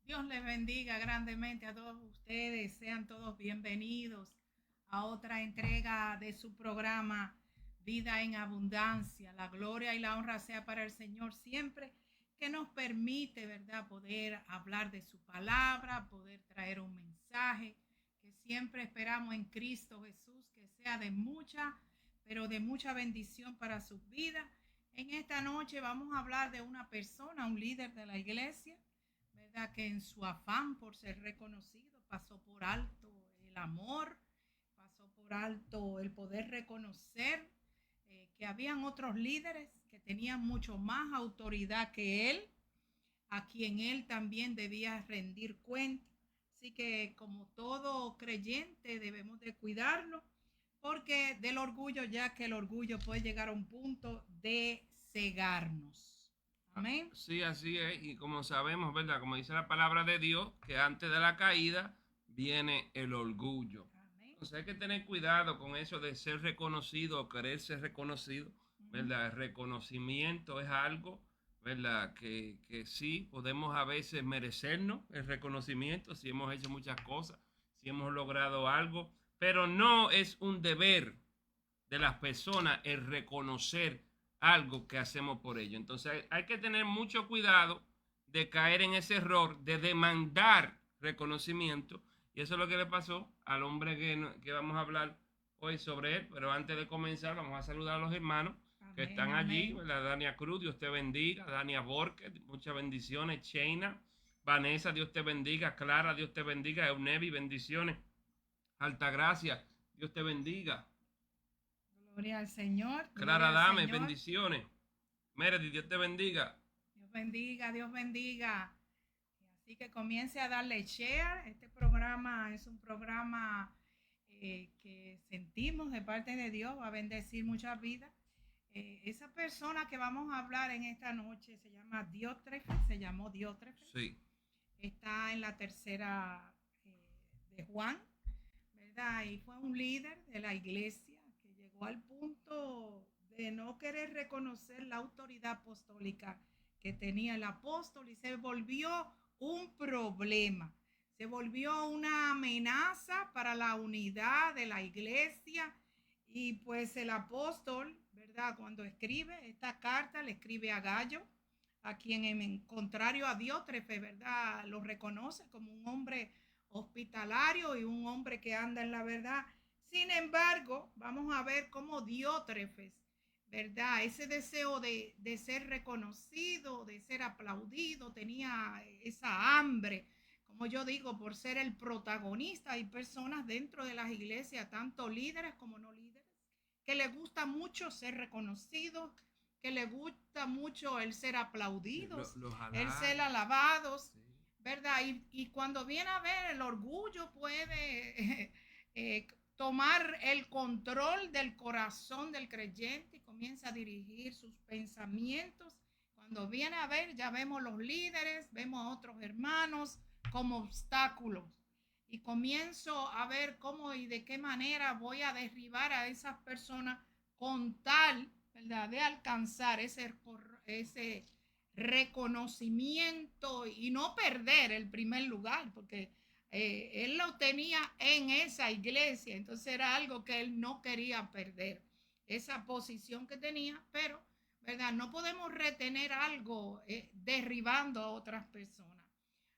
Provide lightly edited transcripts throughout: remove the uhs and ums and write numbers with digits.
Dios les bendiga grandemente a todos ustedes. Sean todos bienvenidos a otra entrega de su programa Vida en Abundancia. La gloria y la honra sea para el Señor siempre que nos permite, ¿verdad?, poder hablar de su palabra, poder traer un mensaje que siempre esperamos en Cristo Jesús, que sea de mucha, pero de mucha bendición para sus vidas. En esta noche vamos a hablar de una persona, un líder de la iglesia, ¿verdad?, que en su afán por ser reconocido pasó por alto el amor, pasó por alto el poder reconocer que habían otros líderes que tenían mucho más autoridad que él, a quien él también debía rendir cuenta. Así que como todo creyente debemos de cuidarnos porque del orgullo, ya que el orgullo puede llegar a un punto de cegarnos. Amén. Sí, así es. Y como sabemos, ¿verdad? Como dice la palabra de Dios, que antes de la caída viene el orgullo. Amén. Entonces hay que tener cuidado con eso de ser reconocido o querer ser reconocido, ¿verdad? El reconocimiento es algo, ¿verdad? Que sí podemos a veces merecernos el reconocimiento si hemos hecho muchas cosas, si hemos logrado algo, pero no es un deber de las personas el reconocer algo que hacemos por ello. Entonces hay que tener mucho cuidado de caer en ese error de demandar reconocimiento. Y eso es lo que le pasó al hombre que vamos a hablar hoy sobre él. Pero antes de comenzar, vamos a saludar a los hermanos que están allí. La Dania Cruz, Dios te bendiga. Dania Borges, muchas bendiciones. Cheina, Vanessa, Dios te bendiga. Clara, Dios te bendiga. Eunevi, bendiciones. Altagracia, Dios te bendiga. Gloria al Señor. Clara Dame, bendiciones. Meredith, Dios te bendiga. Dios bendiga, Dios bendiga. Así que comience a darle share. Este programa es un programa que sentimos de parte de Dios, va a bendecir muchas vidas. Esa persona que vamos a hablar en esta noche se llama Diótrefes, se llamó Diótrefes. Sí. Está en la tercera de Juan, ¿verdad? Y fue un líder de la iglesia que llegó al punto de no querer reconocer la autoridad apostólica que tenía el apóstol y se volvió un problema, se volvió una amenaza para la unidad de la iglesia. Y pues el apóstol, ¿verdad?, cuando escribe esta carta, le escribe a Gallo, a quien en contrario a Diótrefes, ¿verdad?, lo reconoce como un hombre hospitalario y un hombre que anda en la verdad. Sin embargo, vamos a ver cómo Diótrefes, ¿verdad?, ese deseo de ser reconocido, de ser aplaudido, tenía esa hambre, como yo digo, por ser el protagonista. Hay personas dentro de las iglesias, tanto líderes como no líderes, que les gusta mucho ser reconocidos, que les gusta mucho el ser aplaudidos, el ser alabados, sí, ¿verdad? Y cuando viene a ver, el orgullo puede tomar el control del corazón del creyente y comienza a dirigir sus pensamientos. Cuando viene a ver, ya vemos los líderes, vemos a otros hermanos como obstáculos. Y comienzo a ver cómo y de qué manera voy a derribar a esas personas con tal, ¿verdad?, de alcanzar ese reconocimiento y no perder el primer lugar, porque él lo tenía en esa iglesia, entonces era algo que él no quería perder, esa posición que tenía, pero, ¿verdad?, no podemos retener algo derribando a otras personas.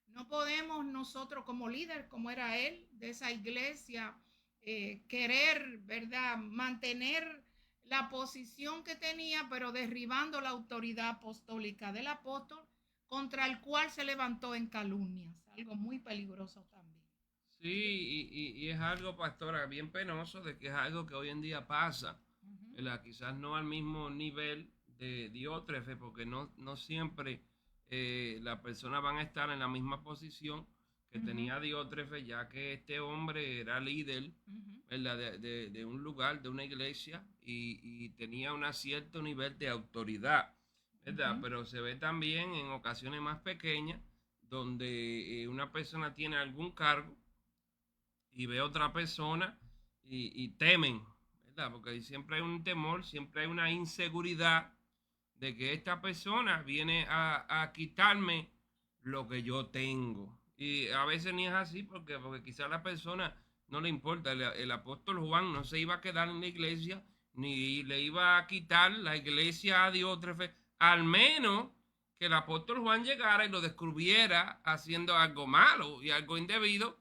No podemos nosotros como líder, como era él, de esa iglesia, querer, ¿verdad?, mantener la posición que tenía, pero derribando la autoridad apostólica del apóstol, contra el cual se levantó en calumnias. Algo muy peligroso también. Sí, y es algo, pastora, bien penoso de que es algo que hoy en día pasa. Quizás no al mismo nivel de Diótrefes, porque no siempre las personas van a estar en la misma posición que tenía Diótrefes, ya que este hombre era líder, ¿verdad?, de un lugar, de una iglesia, y tenía un cierto nivel de autoridad, ¿verdad? Pero se ve también en ocasiones más pequeñas, donde una persona tiene algún cargo y ve a otra persona y temen, ¿verdad? Porque siempre hay un temor, siempre hay una inseguridad de que esta persona viene a quitarme lo que yo tengo, Y a veces ni es así porque quizá a la persona no le importa. El apóstol Juan no se iba a quedar en la iglesia ni le iba a quitar la iglesia a Diótrefe, al menos que el apóstol Juan llegara y lo descubriera haciendo algo malo y algo indebido,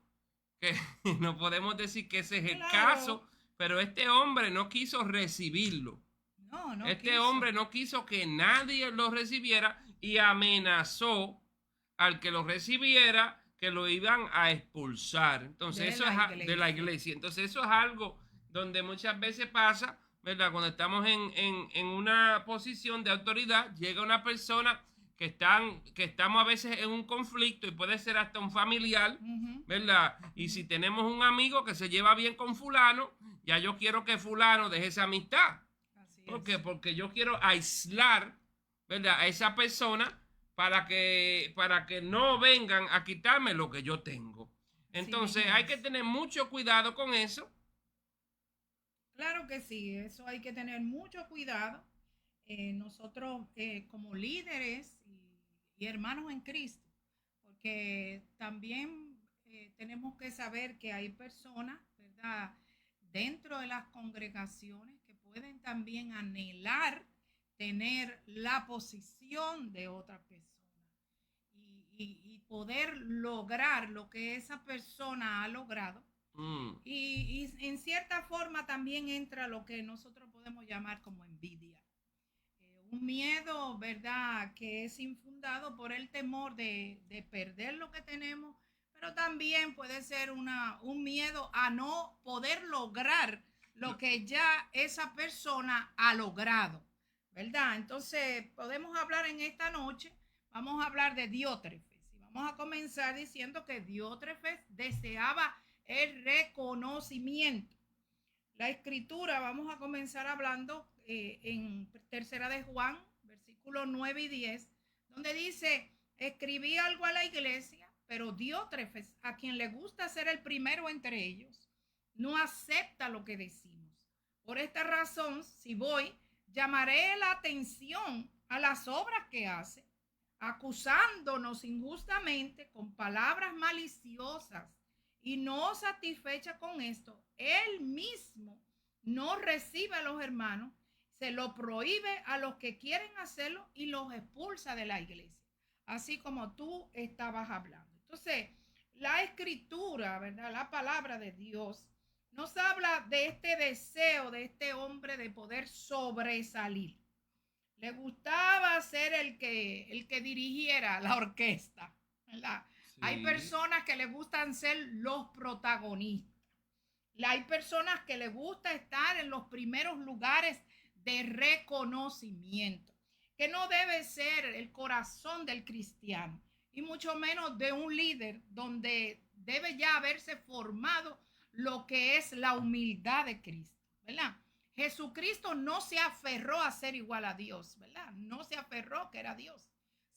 que no podemos decir que ese es el Claro, caso, pero este hombre no quiso recibirlo. no, no Este quiso. hombre no quiso que nadie lo recibiera y amenazó al que lo recibiera que lo iban a expulsar. Entonces De eso la es de la iglesia. iglesia. Entonces eso es algo donde muchas veces pasa, ¿verdad? Cuando estamos en una posición de autoridad, llega una persona que estamos a veces en un conflicto y puede ser hasta un familiar, Ujú, ¿verdad? Y ujú. si tenemos un amigo que se lleva bien con fulano, ya yo quiero que fulano deje esa amistad. Así ¿Por qué? es. Porque yo quiero aislar, ¿verdad? A esa persona para que no vengan a quitarme lo que yo tengo. Así Entonces mismo hay que es. tener mucho cuidado con eso. Claro que sí, eso hay que tener mucho cuidado. Nosotros como líderes y hermanos en Cristo, porque también tenemos que saber que hay personas, ¿verdad?, dentro de las congregaciones que pueden también anhelar tener la posición de otra persona y poder lograr lo que esa persona ha logrado Mm, y en cierta forma también entra lo que nosotros podemos llamar como envidia. Un miedo, ¿verdad?, que es infundado por el temor de perder lo que tenemos, pero también puede ser un miedo a no poder lograr lo que ya esa persona ha logrado, ¿verdad? Entonces, podemos hablar en esta noche, vamos a hablar de Diótrefes y vamos a comenzar diciendo que Diótrefes deseaba el reconocimiento. La escritura, vamos a comenzar hablando en tercera de Juan, versículos 9 y 10, donde dice, escribí algo a la iglesia, pero Diótrefes, a quien le gusta ser el primero entre ellos, no acepta lo que decimos. Por esta razón, si voy, llamaré la atención a las obras que hace, acusándonos injustamente con palabras maliciosas y no satisfecha con esto, él mismo no recibe a los hermanos, se lo prohíbe a los que quieren hacerlo y los expulsa de la iglesia, así como tú estabas hablando. Entonces, la escritura, ¿verdad? La palabra de Dios nos habla de este deseo de este hombre de poder sobresalir. Le gustaba ser el que dirigiera la orquesta, ¿verdad? Hay sí. personas que le gustan ser los protagonistas. Hay personas que les gusta estar en los primeros lugares de reconocimiento, que no debe ser el corazón del cristiano, y mucho menos de un líder donde debe ya haberse formado lo que es la humildad de Cristo, ¿verdad? Jesucristo no se aferró a ser igual a Dios, ¿verdad? No se aferró que era Dios,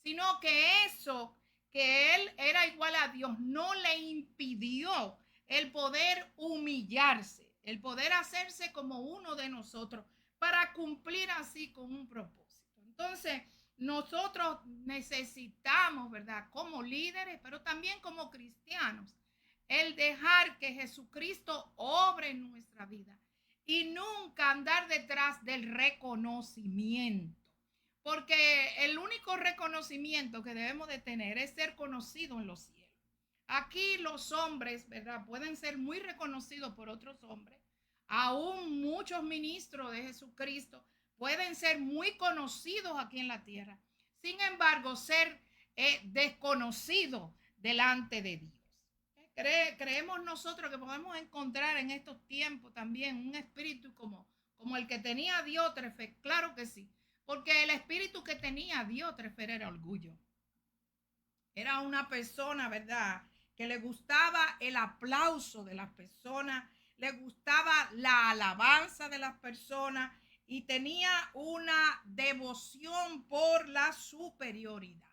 sino que eso, que él era igual a Dios, no le impidió el poder humillarse, el poder hacerse como uno de nosotros para cumplir así con un propósito. Entonces, nosotros necesitamos, ¿verdad?, como líderes, pero también como cristianos, el dejar que Jesucristo obre en nuestra vida y nunca andar detrás del reconocimiento. Porque el único reconocimiento que debemos de tener es ser conocido en los cielos. Aquí los hombres, ¿verdad?, pueden ser muy reconocidos por otros hombres. Aún muchos ministros de Jesucristo pueden ser muy conocidos aquí en la tierra. Sin embargo, ser desconocidos delante de Dios. Creemos nosotros que podemos encontrar en estos tiempos también un espíritu como el que tenía Diótrefes, claro que sí, porque el espíritu que tenía Diótrefes era orgullo. Era una persona, ¿verdad?, que le gustaba el aplauso de las personas, le gustaba la alabanza de las personas y tenía una devoción por la superioridad.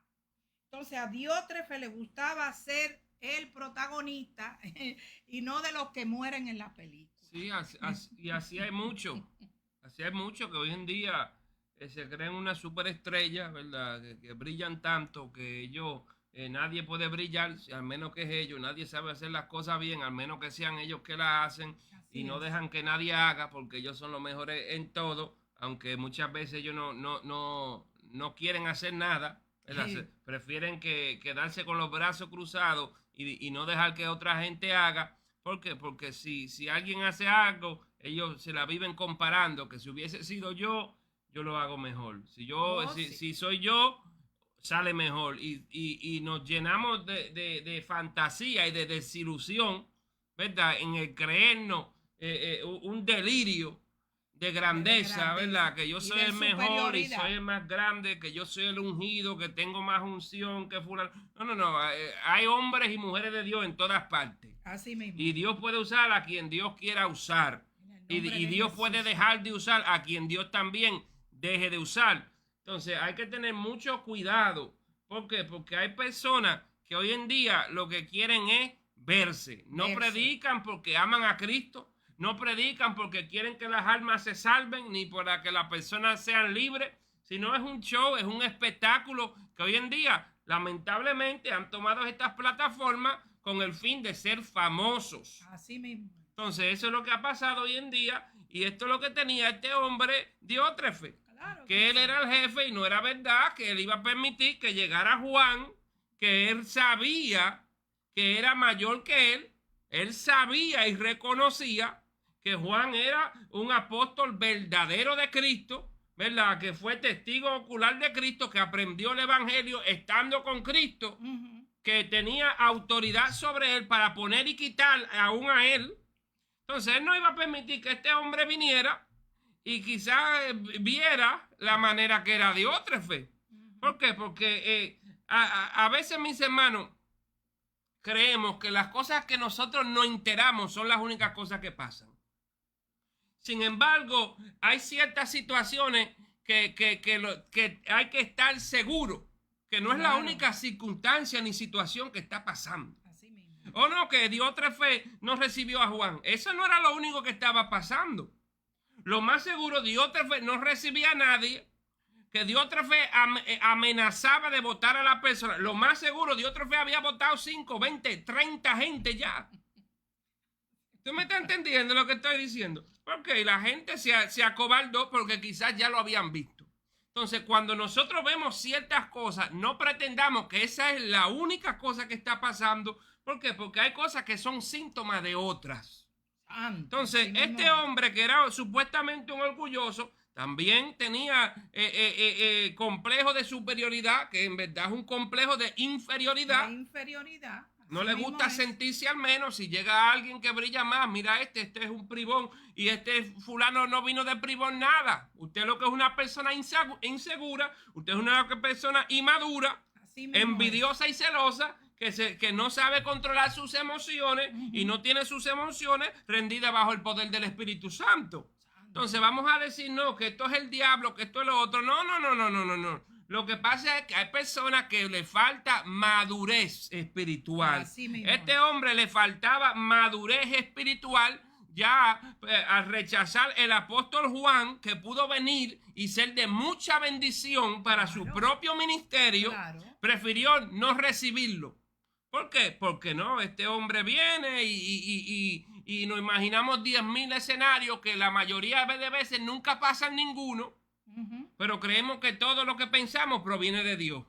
Entonces a Diótrefe le gustaba ser el protagonista y no de los que mueren en la película. Sí, y así hay mucho. Así hay mucho que hoy en día se creen una superestrella, ¿verdad? Que brillan tanto que ellos nadie puede brillar, al menos que es ellos, nadie sabe hacer las cosas bien, al menos que sean ellos que las hacen, Así y no es. dejan que nadie haga, porque ellos son los mejores en todo, aunque muchas veces ellos no quieren hacer nada, ¿verdad? Prefieren quedarse con los brazos cruzados y no dejar que otra gente haga. ¿Por qué? Porque si alguien hace algo, ellos se la viven comparando, que si hubiese sido yo lo hago mejor. Si soy yo, sale mejor. Y nos llenamos de fantasía y de desilusión, ¿verdad? En el creernos un delirio de grandeza, ¿verdad? Que yo soy el mejor y soy el más grande, que yo soy el ungido, que tengo más unción que fulano. No. Hay hombres y mujeres de Dios en todas partes. Así mismo. Y Dios puede usar a quien Dios quiera usar. Y Dios puede dejar de usar a quien Dios también deje de usar. Entonces hay que tener mucho cuidado. ¿Por qué? Porque hay personas que hoy en día lo que quieren es verse. No predican porque aman a Cristo. No predican porque quieren que las almas se salven, ni para que las personas sean libres, sino es un show, es un espectáculo que hoy en día, lamentablemente, han tomado estas plataformas con el fin de ser famosos. Así mismo. Entonces, eso es lo que ha pasado hoy en día, y esto es lo que tenía este hombre Diótrefe, claro que él era el jefe y no era verdad que él iba a permitir que llegara Juan, que él sabía que era mayor que él sabía y reconocía que Juan era un apóstol verdadero de Cristo, ¿verdad? Que fue testigo ocular de Cristo, que aprendió el evangelio estando con Cristo, que tenía autoridad sobre él para poner y quitar aún a él. Entonces él no iba a permitir que este hombre viniera y quizás viera la manera que era Diótrefe. ¿Por qué? Porque a veces, mis hermanos, creemos que las cosas que nosotros no enteramos son las únicas cosas que pasan. Sin embargo, hay ciertas situaciones que hay que estar seguro que no es la única circunstancia ni situación que está pasando. Así mismo. O no, que Diótrefe no recibió a Juan. Eso no era lo único que estaba pasando. Lo más seguro, Diótrefe no recibía a nadie, que Diótrefe amenazaba de votar a la persona. Lo más seguro, Diótrefe había votado 5, 20, 30 gente ya. ¿Tú me estás entendiendo lo que estoy diciendo? Porque la gente se acobardó porque quizás ya lo habían visto. Entonces, cuando nosotros vemos ciertas cosas, no pretendamos que esa es la única cosa que está pasando. ¿Por qué? Porque hay cosas que son síntomas de otras. Entonces, este hombre que era supuestamente un orgulloso, también tenía complejo de superioridad, que en verdad es un complejo de inferioridad. No le gusta sentirse al menos. Si llega alguien que brilla más, mira este es un privón y este fulano no vino de privón nada. Usted lo que es una persona insegura, usted es una persona inmadura, envidiosa y celosa, que no sabe controlar sus emociones y no tiene sus emociones rendidas bajo el poder del Espíritu Santo. Entonces vamos a decir, no, que esto es el diablo, que esto es lo otro. No. Lo que pasa es que hay personas que le falta madurez espiritual. Este hombre le faltaba madurez espiritual ya al rechazar el apóstol Juan, que pudo venir y ser de mucha bendición para su propio ministerio, prefirió no recibirlo. ¿Por qué? Porque no, este hombre viene y nos imaginamos 10,000 escenarios que la mayoría de veces nunca pasan ninguno. Pero creemos que todo lo que pensamos proviene de Dios.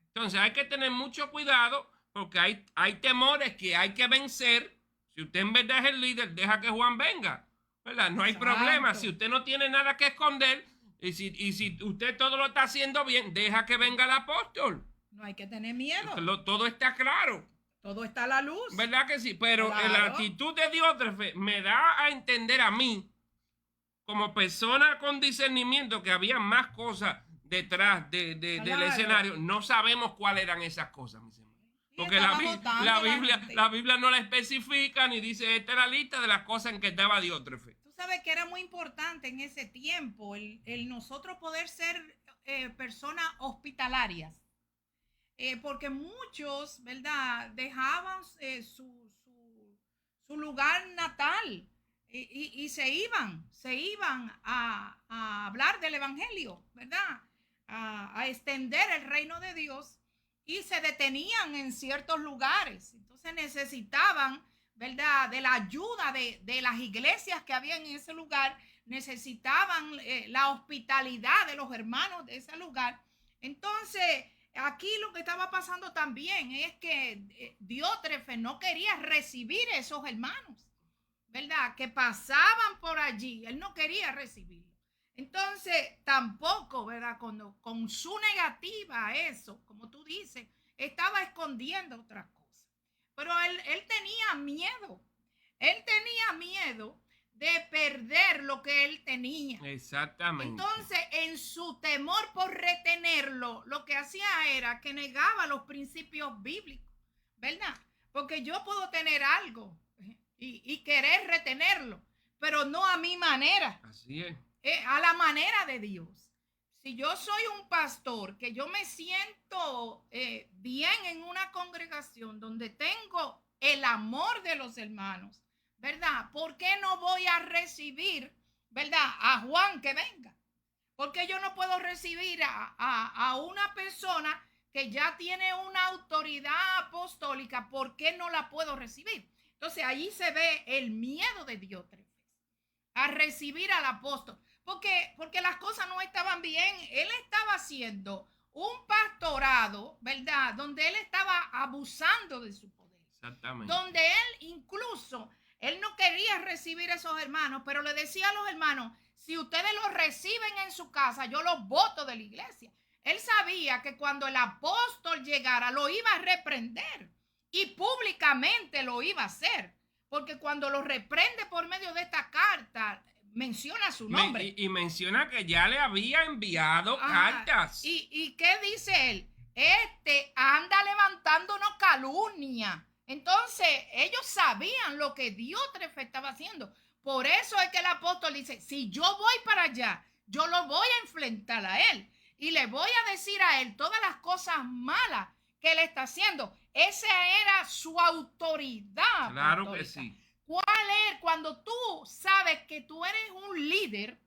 Entonces hay que tener mucho cuidado porque hay temores que hay que vencer. Si usted en verdad es el líder, deja que Juan venga, ¿verdad? No hay problema. Si usted no tiene nada que esconder y si usted todo lo está haciendo bien, deja que venga el apóstol. No hay que tener miedo. Todo está claro. Todo está a la luz. ¿Verdad que sí? Pero la actitud de Diótrefe me da a entender a mí, como persona con discernimiento, que había más cosas detrás del escenario. No sabemos cuáles eran esas cosas, mis hermanos. Porque la Biblia no la especifica ni dice, esta es la lista de las cosas en que estaba Diótrefe. Tú sabes que era muy importante en ese tiempo el nosotros poder ser personas hospitalarias. Porque muchos, ¿verdad?, dejaban su lugar natal. Y se iban a hablar del evangelio, ¿verdad? A extender el reino de Dios. y se detenían en ciertos lugares. Entonces necesitaban, ¿verdad?, de la ayuda de las iglesias que había en ese lugar, necesitaban la hospitalidad de los hermanos de ese lugar. Entonces, aquí lo que estaba pasando también es que Diótrefes no quería recibir a esos hermanos, ¿verdad?, que pasaban por allí. Él no quería recibirlo. Entonces, tampoco, ¿verdad?, con su negativa a eso, como tú dices, estaba escondiendo otras cosas. Pero él tenía miedo. Él tenía miedo de perder lo que él tenía. Exactamente. Entonces, en su temor por retenerlo, lo que hacía era que negaba los principios bíblicos, ¿verdad? Porque yo puedo tener algo y querer retenerlo, pero no a mi manera. Así es. A la manera de Dios. Si yo soy un pastor, que yo me siento bien en una congregación donde tengo el amor de los hermanos, ¿verdad? ¿Por qué no voy a recibir, ¿verdad?, a Juan que venga? Porque yo no puedo recibir a una persona que ya tiene una autoridad apostólica. ¿Por qué no la puedo recibir? Entonces allí se ve el miedo de Diótrefes a recibir al apóstol. Porque las cosas no estaban bien. Él estaba haciendo un pastorado, ¿verdad?, donde él estaba abusando de su poder. Exactamente. Donde él no quería recibir a esos hermanos, pero le decía a los hermanos, si ustedes los reciben en su casa, yo los voto de la iglesia. Él sabía que cuando el apóstol llegara, lo iba a reprender y públicamente lo iba a hacer. Porque cuando lo reprende por medio de esta carta, menciona su nombre. Y menciona que ya le había enviado cartas. ¿Y qué dice él? Anda levantándonos calumnia. Entonces, ellos sabían lo que Diótrefes estaba haciendo. Por eso es que el apóstol dice, si yo voy para allá, yo lo voy a enfrentar a él. Y le voy a decir a él todas las cosas malas que él está haciendo. Esa era su autoridad. Claro apostólica. Que sí. ¿Cuál es? Cuando tú sabes que tú eres un líder,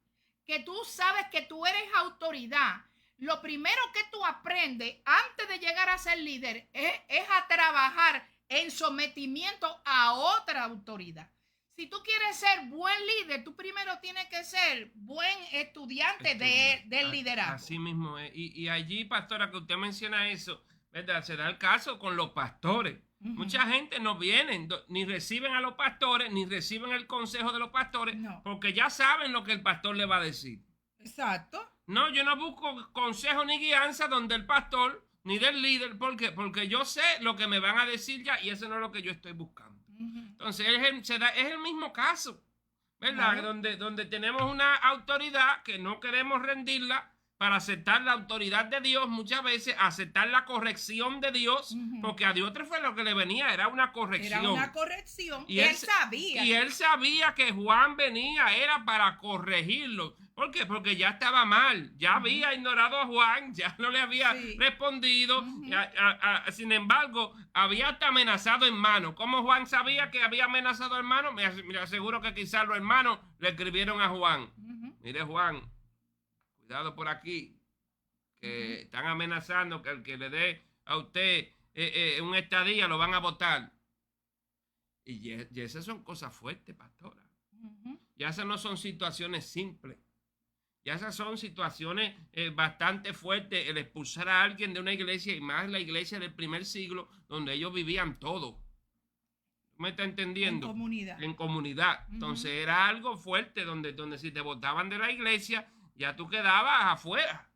que tú sabes que tú eres autoridad, lo primero que tú aprendes antes de llegar a ser líder es a trabajar en sometimiento a otra autoridad. Si tú quieres ser buen líder, tú primero tienes que ser buen estudiante del liderazgo. Así mismo es. Y allí, pastora, que usted menciona eso, ¿verdad? Se da el caso con los pastores. Mucha gente no viene, ni reciben a los pastores, ni reciben el consejo de los pastores, porque ya saben lo que el pastor le va a decir. Exacto. No, yo no busco consejo ni guianza donde el pastor ni del líder, porque yo sé lo que me van a decir ya y eso no es lo que yo estoy buscando. Entonces es el mismo caso, ¿verdad? Donde tenemos una autoridad que no queremos rendirla para aceptar la autoridad de Dios, muchas veces aceptar la corrección de Dios, porque a Diótrefes lo que le venía era una corrección. Era una corrección. Y él sabía. Y él sabía que Juan venía, era para corregirlo. ¿Por qué? Porque ya estaba mal, ya había ignorado a Juan, ya no le había respondido. Sin embargo, había hasta amenazado hermanos. ¿Cómo Juan sabía que había amenazado a hermanos? Me aseguro que quizás los hermanos le escribieron a Juan. Mire, Juan, cuidado por aquí, que están amenazando que el que le dé a usted un estadía lo van a votar. Y esas son cosas fuertes, pastora. Ya esas no son situaciones simples. Ya esas son situaciones bastante fuertes, el expulsar a alguien de una iglesia, y más la iglesia del primer siglo, donde ellos vivían todo. ¿Me está entendiendo? En comunidad. En comunidad. Entonces era algo fuerte, donde si te botaban de la iglesia, ya tú quedabas afuera.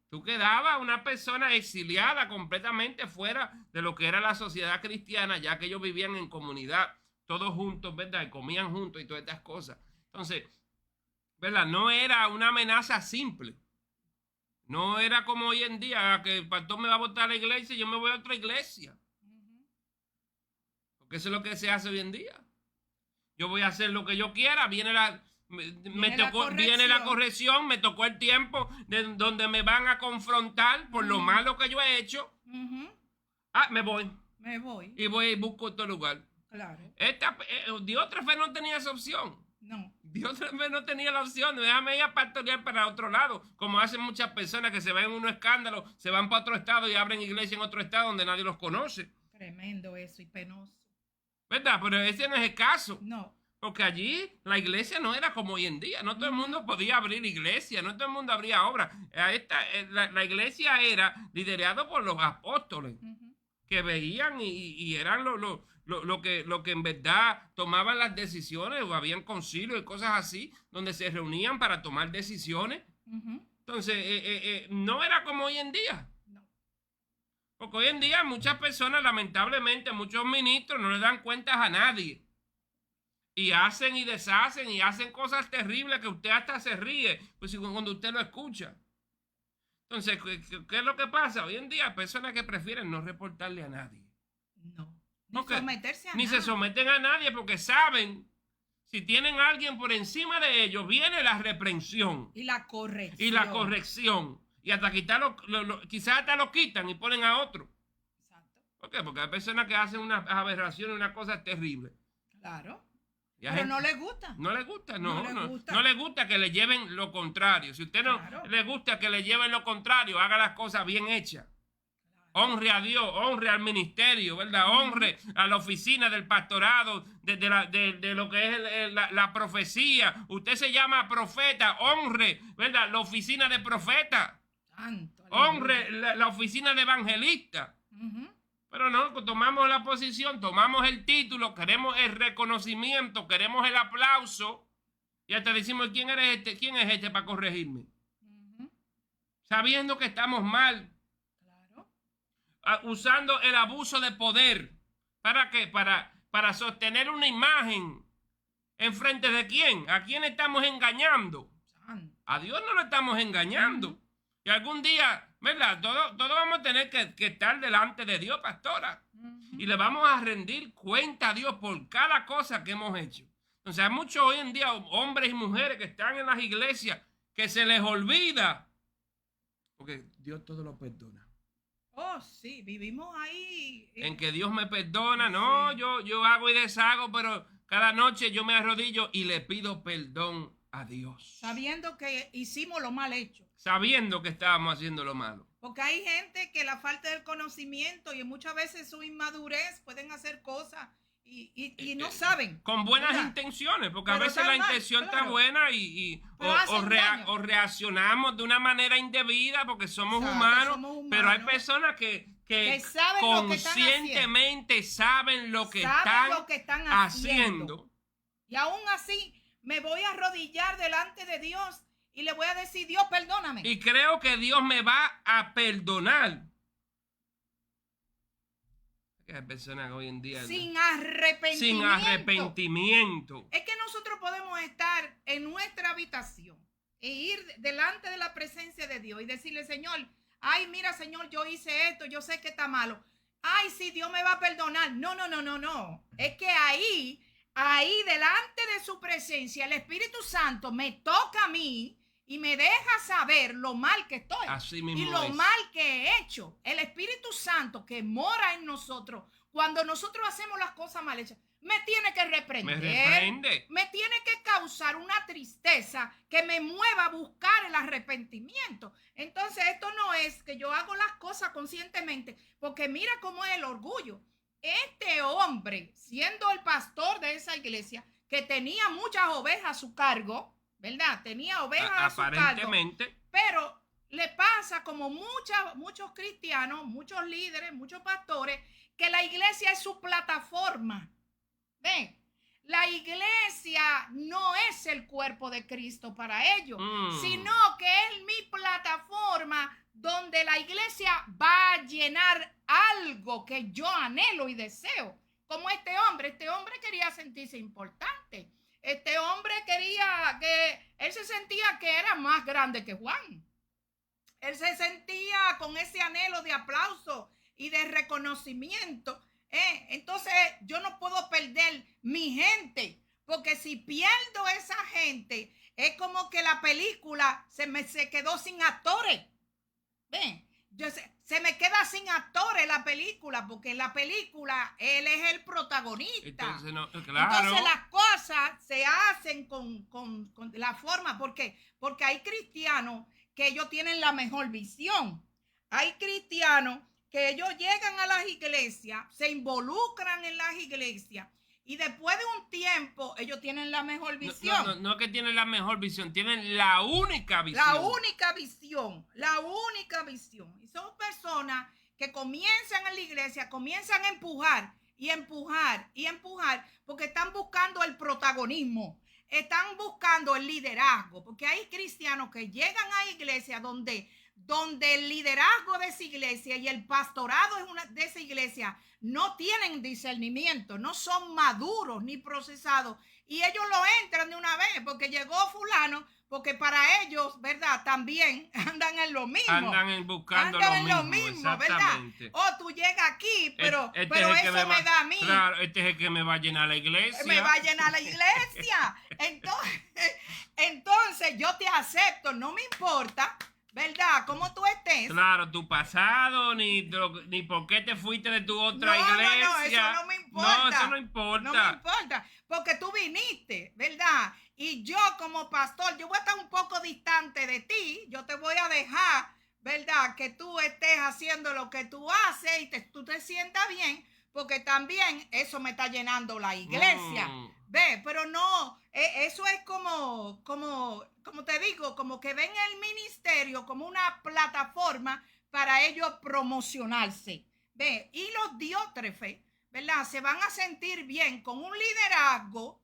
Tú quedabas una persona exiliada completamente fuera de lo que era la sociedad cristiana, ya que ellos vivían en comunidad, todos juntos, ¿verdad? Y comían juntos y todas estas cosas. Entonces, ¿verdad? No era una amenaza simple. No era como hoy en día, que el pastor me va a botar a la iglesia y yo me voy a otra iglesia. Porque eso es lo que se hace hoy en día. Yo voy a hacer lo que yo quiera, viene la corrección, me tocó el tiempo donde me van a confrontar por lo malo que yo he hecho. Me voy. Y voy y busco otro lugar. Claro. Diótrefes no tenía esa opción. No. Dios también no tenía la opción, déjame ir a pastorear para otro lado, como hacen muchas personas que se ven en un escándalo, se van para otro estado y abren iglesia en otro estado donde nadie los conoce. Tremendo eso y penoso. ¿Verdad? Pero ese no es el caso. No. Porque allí la iglesia no era como hoy en día. No todo el mundo podía abrir iglesia, no todo el mundo abría obras. La iglesia era liderada por los apóstoles, que veían y eran lo que en verdad tomaban las decisiones, o habían concilios y cosas así, donde se reunían para tomar decisiones. Entonces, no era como hoy en día. No. Porque hoy en día muchas personas, lamentablemente, muchos ministros no le dan cuentas a nadie. Y hacen y deshacen y hacen cosas terribles que usted hasta se ríe pues, cuando usted lo escucha. Entonces, ¿qué es lo que pasa? Hoy en día hay personas que prefieren no reportarle a nadie. No. Ni someterse a ni nada. se someten a nadie porque saben, si tienen a alguien por encima de ellos, viene la reprensión. Y la corrección. Y la corrección. Y hasta quitarlo, quizás hasta lo quitan y ponen a otro. Exacto. ¿Por qué? Porque hay personas que hacen unas aberraciones, una cosa terrible. Claro. Pero gente, no le gusta. No le gusta, no gusta. No le gusta que le lleven lo contrario. Si usted no le gusta que le lleven lo contrario, haga las cosas bien hechas. Honre a Dios, honre al ministerio, ¿verdad? Honre a la oficina del pastorado, de lo que es la profecía. Usted se llama profeta, honre, ¿verdad? La oficina de profeta. Santo, honre la oficina de evangelista. Pero no, tomamos la posición, tomamos el título, queremos el reconocimiento, queremos el aplauso y hasta decimos, ¿quién es este para corregirme? Sabiendo que estamos mal. Usando el abuso de poder. ¿Para qué? Para sostener una imagen. ¿En frente de quién? ¿A quién estamos engañando? A Dios no lo estamos engañando. Y algún día, ¿verdad? Todos vamos a tener que estar delante de Dios, pastora. Y le vamos a rendir cuenta a Dios por cada cosa que hemos hecho. Entonces hay muchos hoy en día hombres y mujeres que están en las iglesias que se les olvida. Porque Dios todo lo perdona. Oh, sí, vivimos ahí. En que Dios me perdona. No, sí. yo hago y deshago, pero cada noche yo me arrodillo y le pido perdón a Dios. Sabiendo que hicimos lo mal hecho. Sabiendo que estábamos haciendo lo malo. Porque hay gente que la falta del conocimiento y muchas veces su inmadurez pueden hacer cosas y no saben. Con buenas intenciones, porque pero a veces la intención está buena o reaccionamos de una manera indebida porque somos humanos, pero hay personas que conscientemente saben lo que están haciendo. Y aún así me voy a arrodillar delante de Dios y le voy a decir, Dios, perdóname. Y creo que Dios me va a perdonar. Hay personas hoy en día sin arrepentimiento. Es que nosotros podemos estar en nuestra habitación e ir delante de la presencia de Dios y decirle, Señor, ay, mira, Señor, yo hice esto, yo sé que está malo. Ay, sí, Dios me va a perdonar. No. Es que ahí delante de su presencia, el Espíritu Santo me toca a mí y me deja saber lo mal que estoy. Así mismo y lo mal que he hecho. El Espíritu Santo que mora en nosotros, cuando nosotros hacemos las cosas mal hechas, me tiene que reprender. Me tiene que causar una tristeza que me mueva a buscar el arrepentimiento. Entonces, esto no es que yo hago las cosas conscientemente, porque mira cómo es el orgullo. Este hombre, siendo el pastor de esa iglesia, que tenía muchas ovejas a su cargo, ¿verdad? Tenía ovejas a su cargo. Pero le pasa como muchos cristianos, muchos líderes, muchos pastores, que la iglesia es su plataforma. ¿Ven? La iglesia no es el cuerpo de Cristo para ellos, sino que es mi plataforma donde la iglesia va a llenar algo que yo anhelo y deseo. Como este hombre quería sentirse importante. Este hombre él se sentía que era más grande que Juan. Él se sentía con ese anhelo de aplauso y de reconocimiento. Entonces yo no puedo perder mi gente, porque si pierdo esa gente, es como que la película se quedó sin actores. Ven, se me queda sin actores la película, porque en la película él es el protagonista. Entonces, no, claro. Entonces las cosas se hacen con la forma, porque hay cristianos que ellos tienen la mejor visión. Hay cristianos que ellos llegan a las iglesias, se involucran en las iglesias, y después de un tiempo ellos tienen la mejor visión. No que tienen la mejor visión, tienen la única visión. La única visión. Y son personas que comienzan en la iglesia, comienzan a empujar, porque están buscando el protagonismo, están buscando el liderazgo, porque hay cristianos que llegan a iglesias donde el liderazgo de esa iglesia y el pastorado de esa iglesia no tienen discernimiento, no son maduros ni procesados, y ellos lo entran de una vez porque llegó fulano, porque para ellos, ¿verdad? También andan en lo mismo. Andan buscando lo mismo, ¿verdad? Oh, tú llegas aquí, pero eso me da a mí. Claro, este es el que me va a llenar la iglesia. Me va a llenar la iglesia. Entonces yo te acepto, no me importa, ¿verdad? Como tú estés. Claro, tu pasado, ni por qué te fuiste de tu otra iglesia. No, eso no me importa. No, eso no importa. No me importa, porque tú viniste, ¿verdad? Y yo como pastor, yo voy a estar un poco distante de ti. Yo te voy a dejar, ¿verdad? Que tú estés haciendo lo que tú haces y tú te sientas bien, porque también eso me está llenando la iglesia. Ve, pero no, eso es como te digo, como que ven el ministerio como una plataforma para ellos promocionarse. Ve, y los diótrefes, ¿verdad? Se van a sentir bien con un liderazgo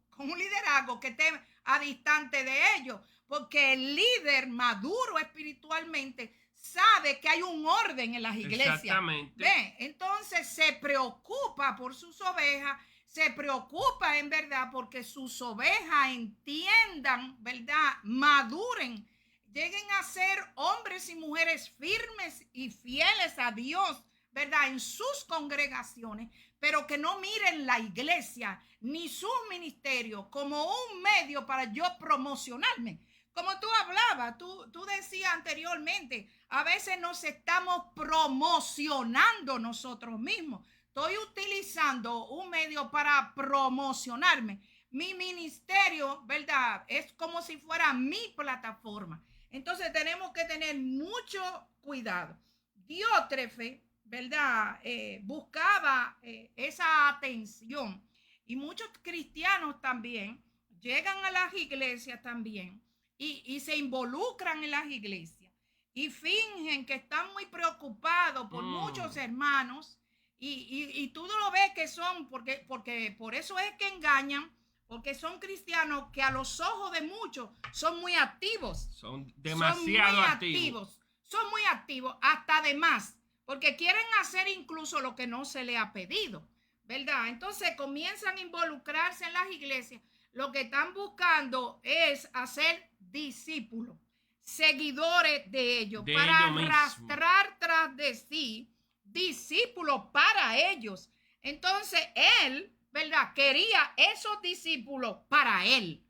que esté a distante de ellos, porque el líder maduro espiritualmente sabe que hay un orden en las iglesias. Exactamente. ¿Ve? Entonces se preocupa por sus ovejas, se preocupa en verdad porque sus ovejas entiendan, ¿verdad? Maduren, lleguen a ser hombres y mujeres firmes y fieles a Dios, ¿verdad? En sus congregaciones, pero que no miren la iglesia ni sus ministerios como un medio para yo promocionarme. Como tú hablabas, tú decías anteriormente, a veces nos estamos promocionando nosotros mismos. Estoy utilizando un medio para promocionarme. Mi ministerio, ¿verdad? Es como si fuera mi plataforma. Entonces tenemos que tener mucho cuidado. Diótrefe, ¿verdad? Buscaba esa atención. Y muchos cristianos también llegan a las iglesias también y se involucran en las iglesias y fingen que están muy preocupados por muchos hermanos y tú no lo ves que son, porque por eso es que engañan, porque son cristianos que a los ojos de muchos son muy activos. Son demasiado activos. Son muy activos, hasta de más, porque quieren hacer incluso lo que no se les ha pedido, ¿verdad? Entonces comienzan a involucrarse en las iglesias. Lo que están buscando es hacer discípulos, seguidores de ellos, para arrastrar tras de sí discípulos para ellos. Entonces él, ¿verdad? Quería esos discípulos para él.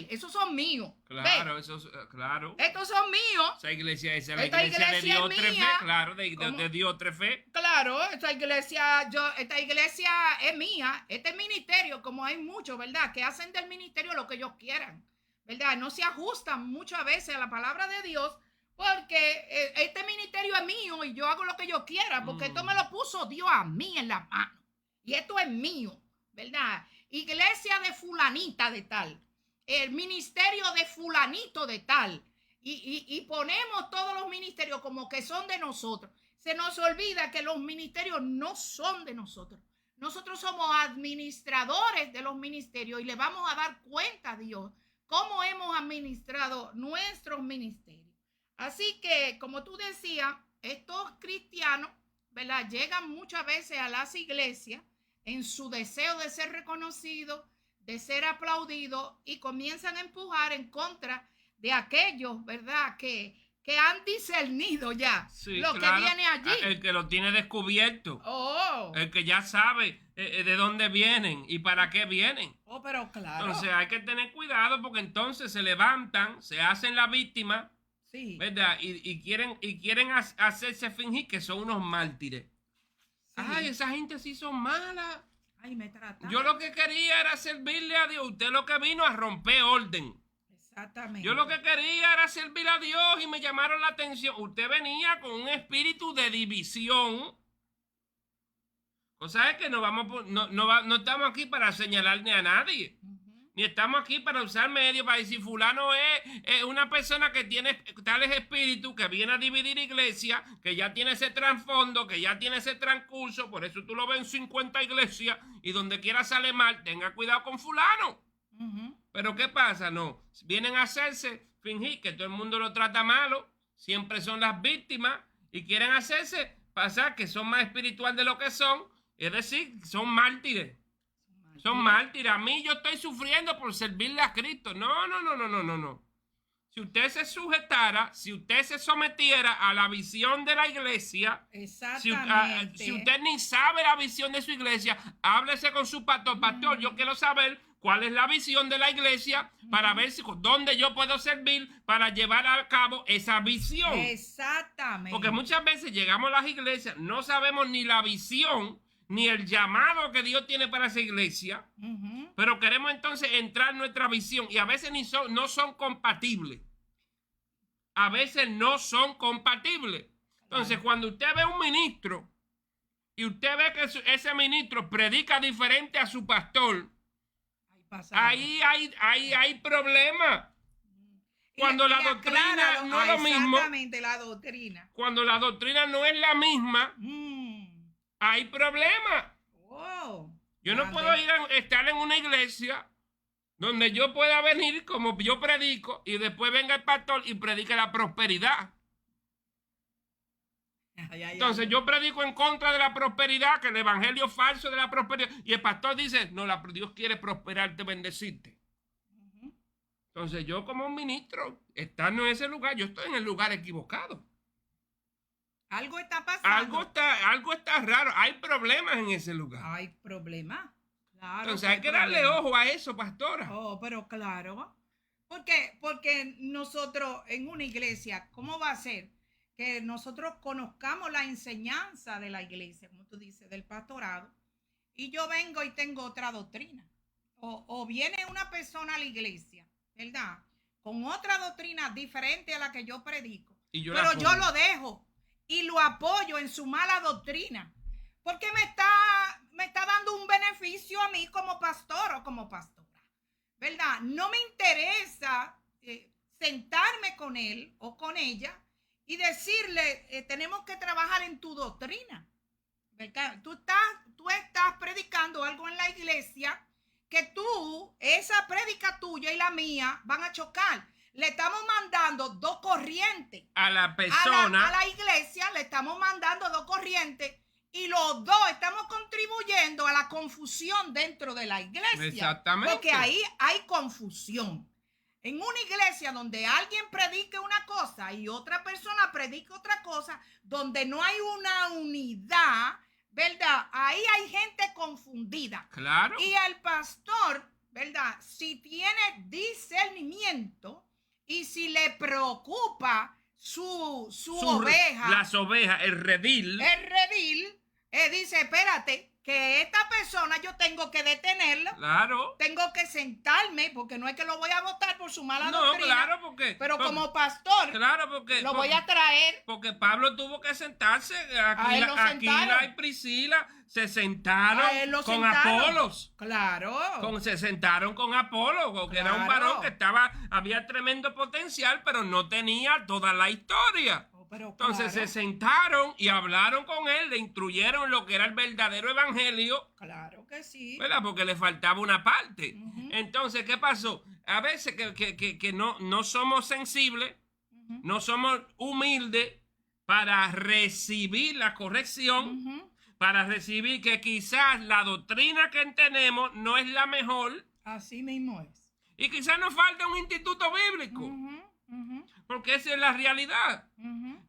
Esos son míos. Claro, claro. Estos son míos. Esa iglesia es la iglesia de Diótrefe, claro, de Diótrefe. Claro, esta iglesia es mía. Este ministerio, como hay muchos, ¿verdad? Que hacen del ministerio lo que ellos quieran, ¿verdad? No se ajustan muchas veces a la palabra de Dios, porque este ministerio es mío y yo hago lo que yo quiera, porque esto me lo puso Dios a mí en la mano. Y esto es mío, ¿verdad? Iglesia de fulanita de tal. El ministerio de fulanito de tal, y ponemos todos los ministerios como que son de nosotros. Se nos olvida que los ministerios no son de nosotros. Nosotros somos administradores de los ministerios y le vamos a dar cuenta a Dios cómo hemos administrado nuestros ministerios. Así que, como tú decías, estos cristianos, ¿verdad? Llegan muchas veces a las iglesias en su deseo de ser reconocidos, de ser aplaudido, y comienzan a empujar en contra de aquellos, ¿verdad? Que han discernido ya lo que viene allí. El que lo tiene descubierto. Oh. El que ya sabe de dónde vienen y para qué vienen. Oh, pero claro. Entonces hay que tener cuidado, porque entonces se levantan, se hacen la víctima. Sí. ¿verdad? Y quieren hacerse fingir que son unos mártires. Sí. Ay, esa gente sí son malas. Ay, me tratan. Yo lo que quería era servirle a Dios. Usted lo que vino a romper orden. Exactamente. Yo lo que quería era servirle a Dios y me llamaron la atención. Usted venía con un espíritu de división. Cosa es que no estamos aquí para señalarle a nadie. Ni estamos aquí para usar medios para decir fulano es una persona que tiene tales espíritus, que viene a dividir iglesia, que ya tiene ese trasfondo, que ya tiene ese transcurso. Por eso tú lo ves en 50 iglesias y donde quiera sale mal, tenga cuidado con fulano. Pero ¿qué pasa? No, vienen a hacerse fingir que todo el mundo lo trata malo, siempre son las víctimas y quieren hacerse pasar que son más espiritual de lo que son, es decir, son mártires. Son mártires. A mí yo estoy sufriendo por servirle a Cristo. No. Si usted se sujetara, si usted se sometiera a la visión de la iglesia, si usted ni sabe la visión de su iglesia, háblese con su pastor. Pastor, yo quiero saber cuál es la visión de la iglesia para ver dónde yo puedo servir para llevar a cabo esa visión. Exactamente. Porque muchas veces llegamos a las iglesias, no sabemos ni la visión, ni el llamado que Dios tiene para esa iglesia, pero queremos entonces entrar en nuestra visión y a veces no son compatibles. A veces no son compatibles. Entonces, cuando usted ve un ministro y usted ve que ese ministro predica diferente a su pastor, ahí hay problemas. Cuando la doctrina no es lo mismo. Exactamente, la doctrina. Cuando la doctrina no es la misma, hay problemas. Yo no puedo estar en una iglesia donde yo pueda venir como yo predico y después venga el pastor y predique la prosperidad. Entonces yo predico en contra de la prosperidad, que el evangelio falso de la prosperidad, y el pastor dice, no, Dios quiere prosperarte, bendecirte. Entonces yo como un ministro, estando en ese lugar, yo estoy en el lugar equivocado. Algo está pasando. Algo está raro. Hay problemas en ese lugar. Hay problemas. Claro. Entonces hay que darle ojo a eso, pastora. Oh, pero claro. Porque nosotros en una iglesia, ¿cómo va a ser que nosotros conozcamos la enseñanza de la iglesia, como tú dices, del pastorado, y yo vengo y tengo otra doctrina? O viene una persona a la iglesia, ¿verdad? Con otra doctrina diferente a la que yo predico. Pero yo lo dejo y lo apoyo en su mala doctrina, porque me está dando un beneficio a mí como pastor o como pastora, ¿verdad? No me interesa sentarme con él o con ella y decirle, tenemos que trabajar en tu doctrina, ¿verdad? Tú estás predicando algo en la iglesia que esa prédica tuya y la mía van a chocar. Le estamos mandando dos corrientes. A la persona. A la iglesia le estamos mandando dos corrientes y los dos estamos contribuyendo a la confusión dentro de la iglesia. Exactamente. Porque ahí hay confusión. En una iglesia donde alguien predique una cosa y otra persona predique otra cosa, donde no hay una unidad, ¿verdad? Ahí hay gente confundida. Claro. Y el pastor, ¿verdad? Si tiene discernimiento y si le preocupa su oveja, las ovejas, el redil, dice, espérate, que esta persona yo tengo que detenerla. Claro. Tengo que sentarme, porque no es que lo voy a votar por su mala doctrina. No, claro, porque. Pero como pastor, claro, porque. Lo voy a traer. Porque Pablo tuvo que sentarse. Aquila y Priscila se sentaron con Apolos. Claro. Se sentaron con Apolo, porque era un varón que había tremendo potencial, pero no tenía toda la historia. Entonces se sentaron y hablaron con él, le instruyeron lo que era el verdadero evangelio. Claro que sí. ¿Verdad? Porque le faltaba una parte. Entonces, ¿qué pasó? A veces que no somos sensibles, no somos humildes para recibir la corrección, para recibir que quizás la doctrina que tenemos no es la mejor. Así mismo es. Y quizás nos falta un instituto bíblico. Porque esa es la realidad.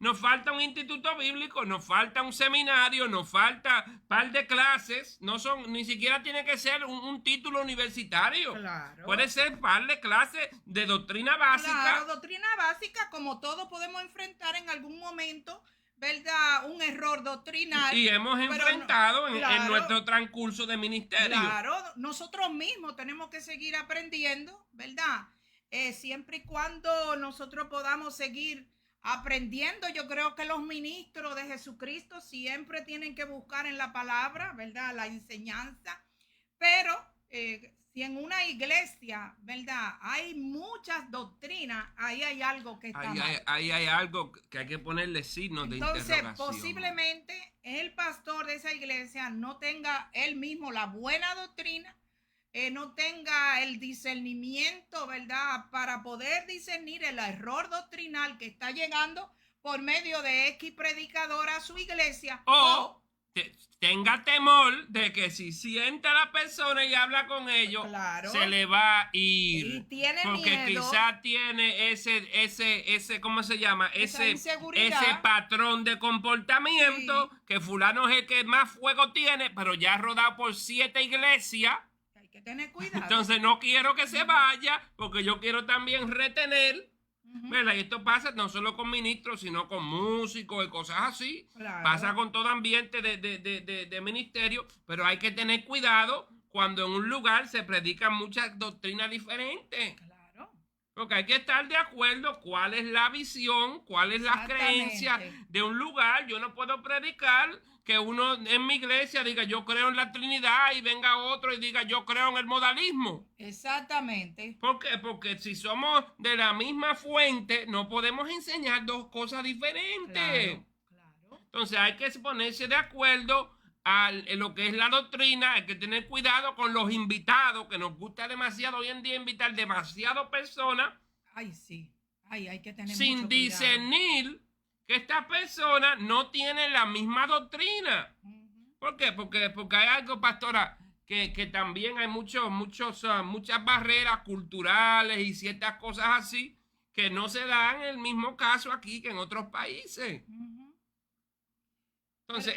nos falta un instituto bíblico, nos falta un seminario, nos falta un par de clases. Ni siquiera tiene que ser un título universitario. Claro. Puede ser par de clases de doctrina básica. Claro, doctrina básica, como todos podemos enfrentar en algún momento, ¿verdad? Un error doctrinal. Y hemos enfrentado en claro, nuestro transcurso de ministerio. Claro, nosotros mismos tenemos que seguir aprendiendo, ¿verdad? Siempre y cuando nosotros podamos seguir aprendiendo. Yo creo que los ministros de Jesucristo siempre tienen que buscar en la palabra, ¿verdad? La enseñanza. Pero si en una iglesia, ¿verdad? Hay muchas doctrinas, ahí hay algo que está mal. Ahí hay algo que hay que ponerle signos de interrogación. Entonces, posiblemente el pastor de esa iglesia no tenga él mismo la buena doctrina, no tenga el discernimiento, ¿verdad? Para poder discernir el error doctrinal que está llegando por medio de X predicador a su iglesia. O tenga temor de que si sienta a la persona y habla con ellos, claro, se le va a ir. Y tiene porque miedo, quizá tiene ese, ¿cómo se llama? Ese patrón de comportamiento, sí, que fulano es el que más fuego tiene, pero ya ha rodado por 7 iglesias. Hay que tener cuidado. Entonces no quiero que se vaya, porque yo quiero también retener. ¿Verdad? Y esto pasa no solo con ministros, sino con músicos y cosas así. Claro. Pasa con todo ambiente de ministerio, pero hay que tener cuidado cuando en un lugar se predican muchas doctrinas diferentes. Claro. Porque hay que estar de acuerdo cuál es la visión, cuál es la creencia de un lugar. Yo no puedo predicar que uno en mi iglesia diga yo creo en la Trinidad y venga otro y diga yo creo en el modalismo. Exactamente. ¿Por qué? Porque si somos de la misma fuente no podemos enseñar dos cosas diferentes. Claro. Entonces hay que ponerse de acuerdo en lo que es la doctrina. Hay que tener cuidado con los invitados, que nos gusta demasiado hoy en día invitar demasiado personas. Ay, sí. Ay, hay que tener sin mucho discernir que estas personas no tienen la misma doctrina. ¿Por qué? Porque hay algo, pastora, que también hay muchas barreras culturales y ciertas cosas así que no se dan en el mismo caso aquí que en otros países. Entonces,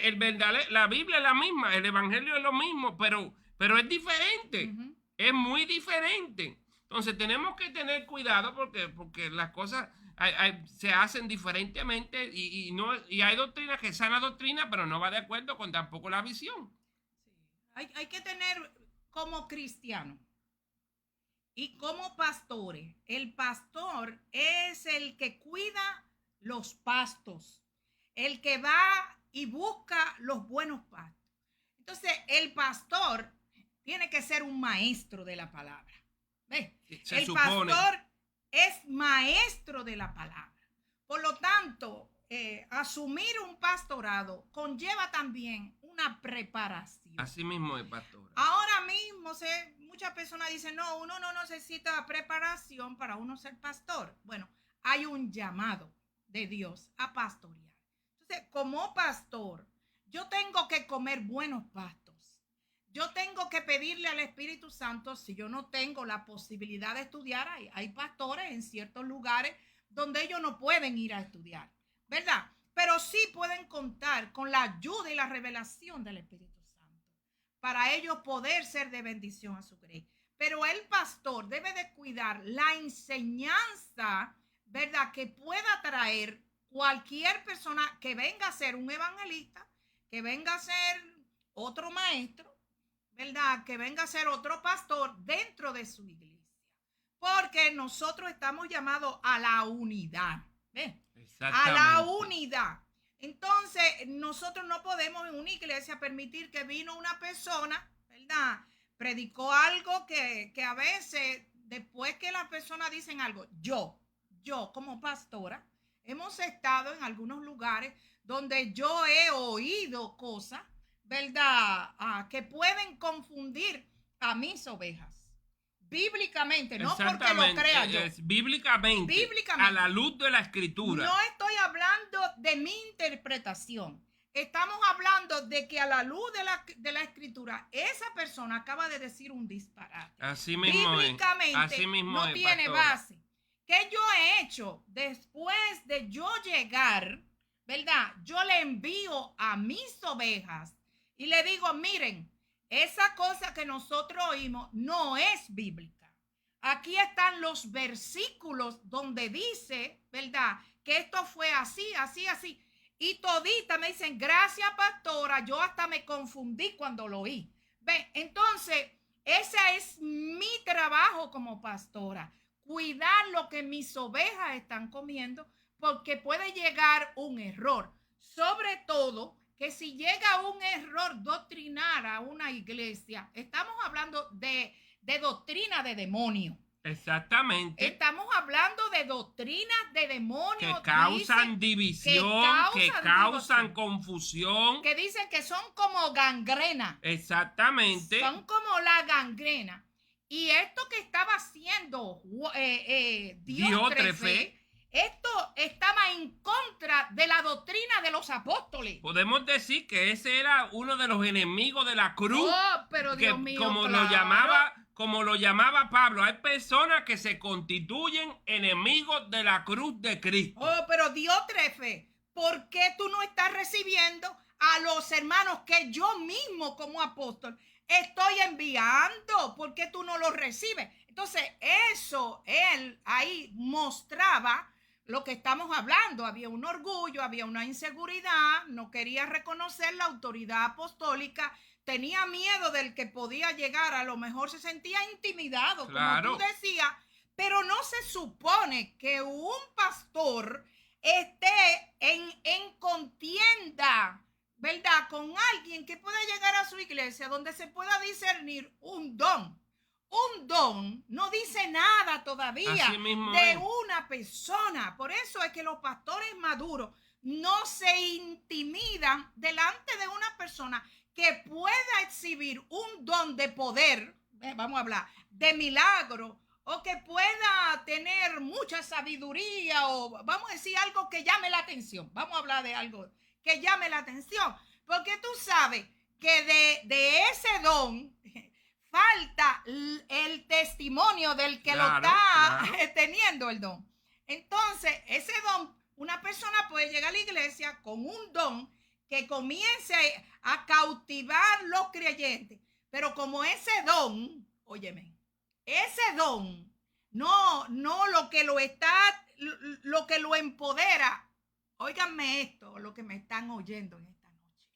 la Biblia es la misma, el Evangelio es lo mismo, pero es diferente. Es muy diferente. Entonces, tenemos que tener cuidado porque las cosas se hacen diferentemente y hay doctrinas que sana doctrina, pero no va de acuerdo con tampoco la visión. Sí. Hay que tener como cristiano y como pastores. El pastor es el que cuida los pastos, el que va y busca los buenos pastos. Entonces, el pastor tiene que ser un maestro de la palabra. ¿Ves? El pastor es maestro de la palabra. Por lo tanto, asumir un pastorado conlleva también una preparación. Así mismo es, pastor. Ahora mismo muchas personas dicen, no, uno no necesita preparación para uno ser pastor. Bueno, hay un llamado de Dios a pastorear. Entonces, como pastor, yo tengo que comer buenos pastos. Yo tengo que pedirle al Espíritu Santo, si yo no tengo la posibilidad de estudiar, hay pastores en ciertos lugares donde ellos no pueden ir a estudiar, ¿verdad? Pero sí pueden contar con la ayuda y la revelación del Espíritu Santo para ellos poder ser de bendición a su grey. Pero el pastor debe de cuidar la enseñanza, ¿verdad? Que pueda traer cualquier persona que venga a ser un evangelista, que venga a ser otro maestro, ¿verdad? Que venga a ser otro pastor dentro de su iglesia. Porque nosotros estamos llamados a la unidad. ¿Ves? A la unidad. Entonces, nosotros no podemos en una iglesia permitir que vino una persona, ¿verdad? Predicó algo que a veces, después que las personas dicen algo, yo como pastora, hemos estado en algunos lugares donde yo he oído cosas, ¿verdad? Que pueden confundir a mis ovejas. Bíblicamente, no porque lo crea yo. Bíblicamente, a la luz de la Escritura. No estoy hablando de mi interpretación. Estamos hablando de que a la luz de la Escritura, esa persona acaba de decir un disparate. Así mismo Bíblicamente así mismo no tiene base. ¿Qué yo he hecho después de yo llegar ¿verdad? Yo le envío a mis ovejas y le digo, miren, esa cosa que nosotros oímos no es bíblica. Aquí están los versículos donde dice, ¿verdad? Que esto fue así, así, así. Y todita me dicen, gracias, pastora, yo hasta me confundí cuando lo oí. ¿Ve? Entonces, ese es mi trabajo como pastora, cuidar lo que mis ovejas están comiendo, porque puede llegar un error. Sobre todo, que si llega un error doctrinar a una iglesia, estamos hablando de doctrina de demonio. Exactamente. Estamos hablando de doctrinas de demonios que causan división, que causan confusión. Que dicen que son como gangrena. Exactamente. Son como la gangrena. Y esto que estaba haciendo Diótrefe, esto estaba en contra de la doctrina de los apóstoles. Podemos decir que ese era uno de los enemigos de la cruz. Oh, pero Dios mío, como claro. lo llamaba Pablo. Hay personas que se constituyen enemigos de la cruz de Cristo. Oh, pero Diótrefe, ¿por qué tú no estás recibiendo a los hermanos que yo mismo como apóstol estoy enviando? ¿Por qué tú no los recibes? Entonces, eso él ahí mostraba lo que estamos hablando. Había un orgullo, había una inseguridad, no quería reconocer la autoridad apostólica, tenía miedo del que podía llegar, a lo mejor se sentía intimidado, claro, como tú decías, pero no se supone que un pastor esté en contienda, ¿verdad?, con alguien que pueda llegar a su iglesia donde se pueda discernir un don. Un don no dice nada todavía de una persona. Por eso es que los pastores maduros no se intimidan delante de una persona que pueda exhibir un don de poder, vamos a hablar, de milagro, o que pueda tener mucha sabiduría, o vamos a decir algo que llame la atención. Vamos a hablar de algo que llame la atención, porque tú sabes que de ese don falta el testimonio del que lo está teniendo el don. Entonces, ese don, una persona puede llegar a la iglesia con un don que comience a cautivar los creyentes, pero como ese don, óyeme, ese don, no lo que lo está, lo que lo empodera, óiganme esto, lo que me están oyendo en esta noche,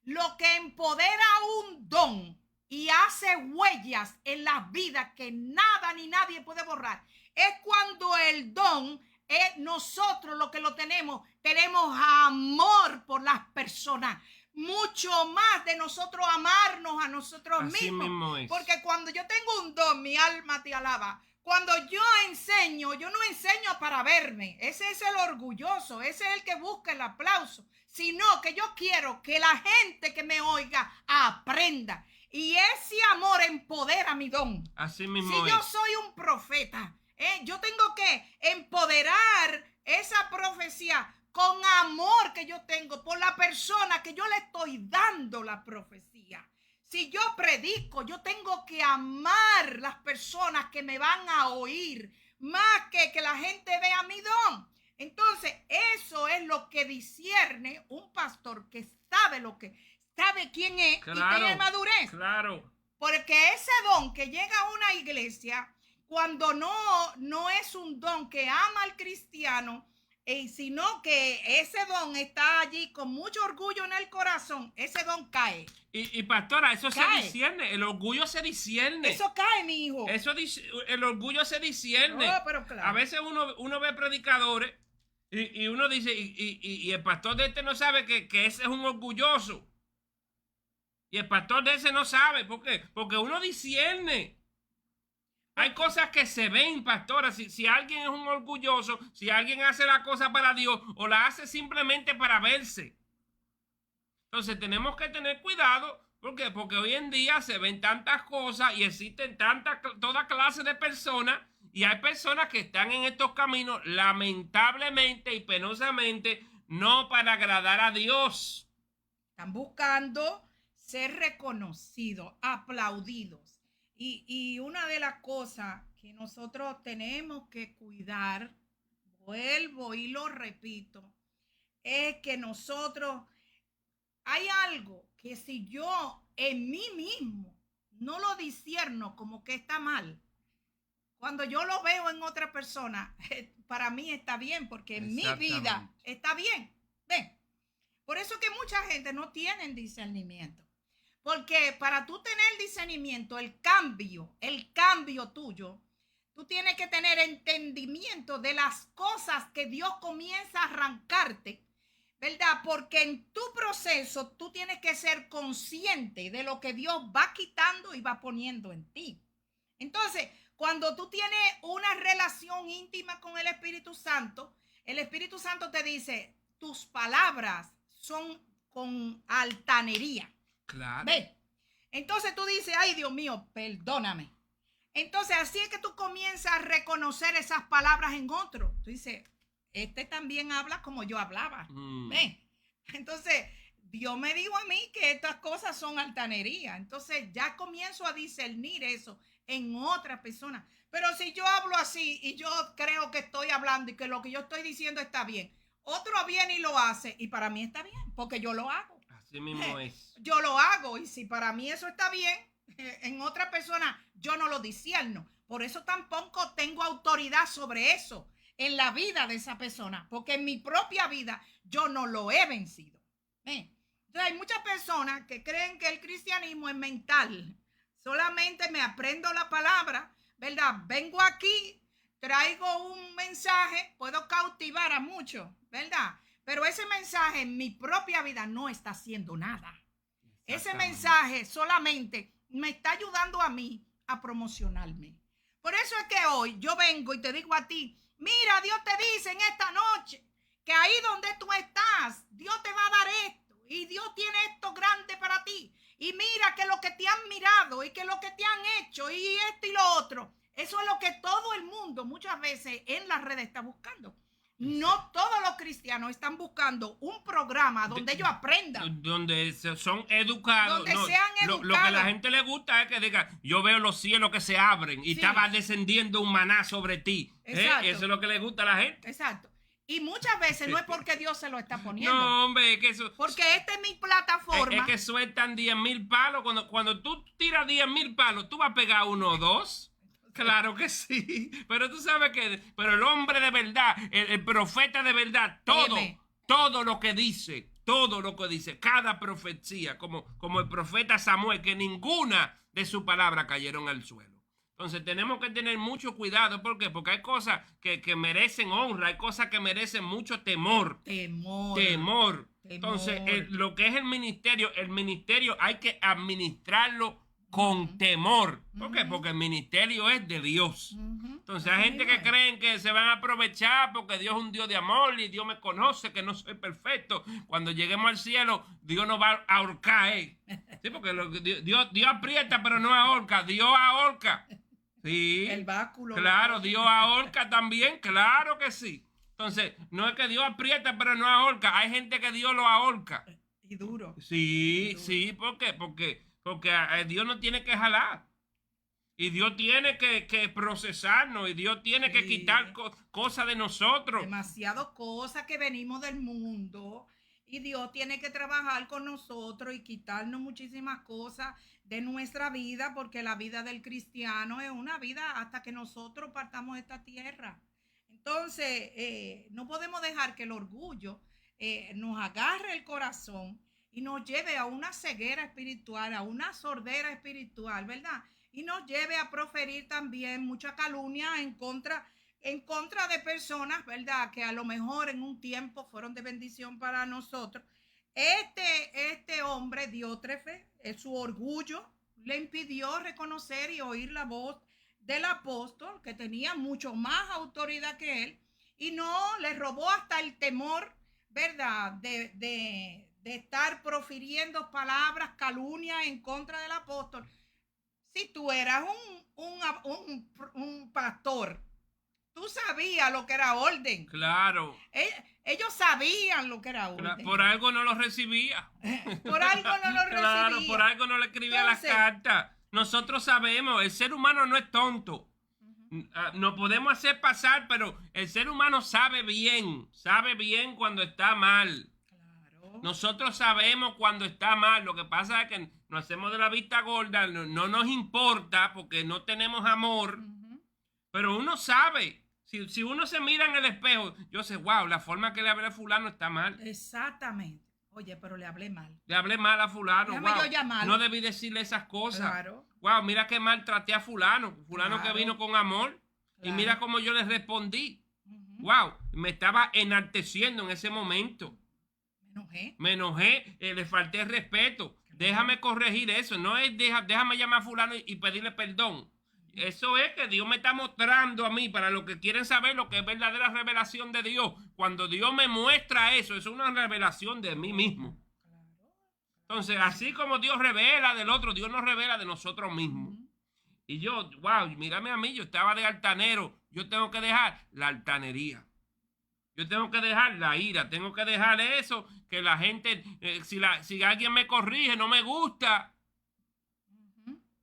lo que empodera un don y hace huellas en las vidas que nada ni nadie puede borrar, es cuando el don es nosotros lo que lo tenemos amor por las personas, mucho más de nosotros amarnos a nosotros mismos, porque cuando yo tengo un don, mi alma te alaba. Cuando yo enseño, yo no enseño para verme, ese es el orgulloso, ese es el que busca el aplauso, sino que yo quiero que la gente que me oiga aprenda. Y ese amor empodera mi don. Así mismo si yo soy un profeta, yo tengo que empoderar esa profecía con amor que yo tengo por la persona que yo le estoy dando la profecía. Si yo predico, yo tengo que amar las personas que me van a oír, más que la gente vea mi don. Entonces, eso es lo que discierne un pastor que sabe sabe quién es, y tiene madurez. Claro. Porque ese don que llega a una iglesia, cuando no es un don que ama al cristiano, sino que ese don está allí con mucho orgullo en el corazón, ese don cae. Y pastora, eso cae. Se discierne, el orgullo se discierne. Eso cae, mi hijo. El orgullo se discierne. No, pero claro. A veces uno ve predicadores y uno dice, y el pastor de este no sabe que ese es un orgulloso. Y el pastor de ese no sabe. ¿Por qué? Porque uno discierne. Hay cosas que se ven, pastora. Si alguien es un orgulloso, si alguien hace la cosa para Dios o la hace simplemente para verse. Entonces tenemos que tener cuidado. ¿Por qué? Porque hoy en día se ven tantas cosas y existen toda clase de personas. Y hay personas que están en estos caminos, lamentablemente y penosamente, no para agradar a Dios. Están buscando ser reconocidos, aplaudidos. Y una de las cosas que nosotros tenemos que cuidar, vuelvo y lo repito, es que nosotros, hay algo que si yo en mí mismo no lo discierno como que está mal, cuando yo lo veo en otra persona, para mí está bien, porque en mi vida está bien. ¿Ven? Por eso que mucha gente no tiene discernimiento. Porque para tú tener discernimiento, el cambio tuyo, tú tienes que tener entendimiento de las cosas que Dios comienza a arrancarte, ¿verdad? Porque en tu proceso tú tienes que ser consciente de lo que Dios va quitando y va poniendo en ti. Entonces, cuando tú tienes una relación íntima con el Espíritu Santo te dice, tus palabras son con altanería. Claro. ¿Ve? Entonces tú dices, ay Dios mío, perdóname. Entonces así es que tú comienzas a reconocer esas palabras en otro. Tú dices, este también habla como yo hablaba. ¿Ve? Entonces Dios me dijo a mí que estas cosas son altanería. Entonces ya comienzo a discernir eso en otra persona. Pero si yo hablo así y yo creo que estoy hablando y que lo que yo estoy diciendo está bien, otro viene y lo hace y para mí está bien porque yo lo hago. Así mismo es. Yo lo hago y si para mí eso está bien, en otra persona yo no lo discierno. Por eso tampoco tengo autoridad sobre eso en la vida de esa persona, porque en mi propia vida yo no lo he vencido. Entonces hay muchas personas que creen que el cristianismo es mental. Solamente me aprendo la palabra, ¿verdad? Vengo aquí, traigo un mensaje, puedo cautivar a muchos, ¿verdad? Pero ese mensaje en mi propia vida no está haciendo nada. Ese mensaje solamente me está ayudando a mí a promocionarme. Por eso es que hoy yo vengo y te digo a ti, mira, Dios te dice en esta noche que ahí donde tú estás, Dios te va a dar esto y Dios tiene esto grande para ti. Y mira que lo que te han mirado y que lo que te han hecho y esto y lo otro, eso es lo que todo el mundo muchas veces en las redes está buscando. No todos los cristianos están buscando un programa donde ellos aprendan. Donde son educados. Donde sean educados. Lo que a la gente le gusta es que diga, yo veo los cielos que se abren y estaba descendiendo un maná sobre ti. Eso es lo que le gusta a la gente. Exacto. Y muchas veces no es porque Dios se lo está poniendo. No, hombre, es que eso... Porque esta es mi plataforma. Es que sueltan 10,000 palos. Cuando tú tiras 10,000 palos, ¿tú vas a pegar uno o dos? Claro que sí, pero tú sabes que, pero el hombre de verdad, el profeta de verdad, todo lo que dice, cada profecía, como el profeta Samuel, que ninguna de sus palabras cayeron al suelo. Entonces tenemos que tener mucho cuidado, ¿por qué? Porque hay cosas que merecen honra, hay cosas que merecen mucho temor. Entonces, lo que es el ministerio hay que administrarlo con temor. ¿Por qué? Porque el ministerio es de Dios. Entonces hay gente que creen que se van a aprovechar porque Dios es un Dios de amor y Dios me conoce, que no soy perfecto. Cuando lleguemos al cielo, Dios nos va a ahorcar. Sí, porque Dios aprieta pero no ahorca. Dios ahorca. Sí. El báculo. Claro, Dios ahorca también. Claro que sí. Entonces, no es que Dios aprieta pero no ahorca. Hay gente que Dios lo ahorca. Y duro. Sí, sí. ¿Por qué? Porque a Dios no tiene que jalar. Y Dios tiene que procesarnos. Y Dios tiene que quitar cosas de nosotros. Demasiado cosas que venimos del mundo. Y Dios tiene que trabajar con nosotros y quitarnos muchísimas cosas de nuestra vida. Porque la vida del cristiano es una vida hasta que nosotros partamos de esta tierra. Entonces, no podemos dejar que el orgullo nos agarre el corazón y nos lleve a una ceguera espiritual, a una sordera espiritual, ¿verdad? Y nos lleve a proferir también mucha calumnia en contra de personas, ¿verdad? Que a lo mejor en un tiempo fueron de bendición para nosotros. Este hombre, Diótrefe, su orgullo le impidió reconocer y oír la voz del apóstol, que tenía mucho más autoridad que él, y no le robó hasta el temor, ¿verdad? De estar profiriendo palabras, calumnias en contra del apóstol. Si tú eras un pastor, tú sabías lo que era orden. Claro. Ellos sabían lo que era orden. Por algo no lo recibía. Por algo no lo recibía. Claro, por algo no le escribía las cartas. Nosotros sabemos, el ser humano no es tonto. Nos podemos hacer pasar, pero el ser humano sabe bien cuando está mal. Claro. Nosotros sabemos cuando está mal. Lo que pasa es que nos hacemos de la vista gorda, no nos importa porque no tenemos amor. Pero uno sabe. Si uno se mira en el espejo, yo sé, wow, la forma que le hablé a fulano está mal. Exactamente. Oye, pero le hablé mal. Le hablé mal a fulano. Déjame Wow, yo llamarlo. no debí decirle esas cosas. Claro. Wow, mira qué mal traté a fulano. Fulano Claro. que vino con amor. Claro. Y mira cómo yo le respondí. Wow, me estaba enalteciendo en ese momento. Me enojé, le falté el respeto. Claro. Déjame corregir eso. No es déjame llamar a fulano y pedirle perdón. Eso es que Dios me está mostrando a mí, para los que quieren saber lo que es verdadera revelación de Dios. Cuando Dios me muestra eso, es una revelación de mí mismo. Entonces, así como Dios revela del otro, Dios nos revela de nosotros mismos. Y yo, wow, mírame a mí, yo estaba de altanero. Yo tengo que dejar la altanería. Yo tengo que dejar la ira. Tengo que dejar eso, que la gente, si alguien me corrige, no me gusta.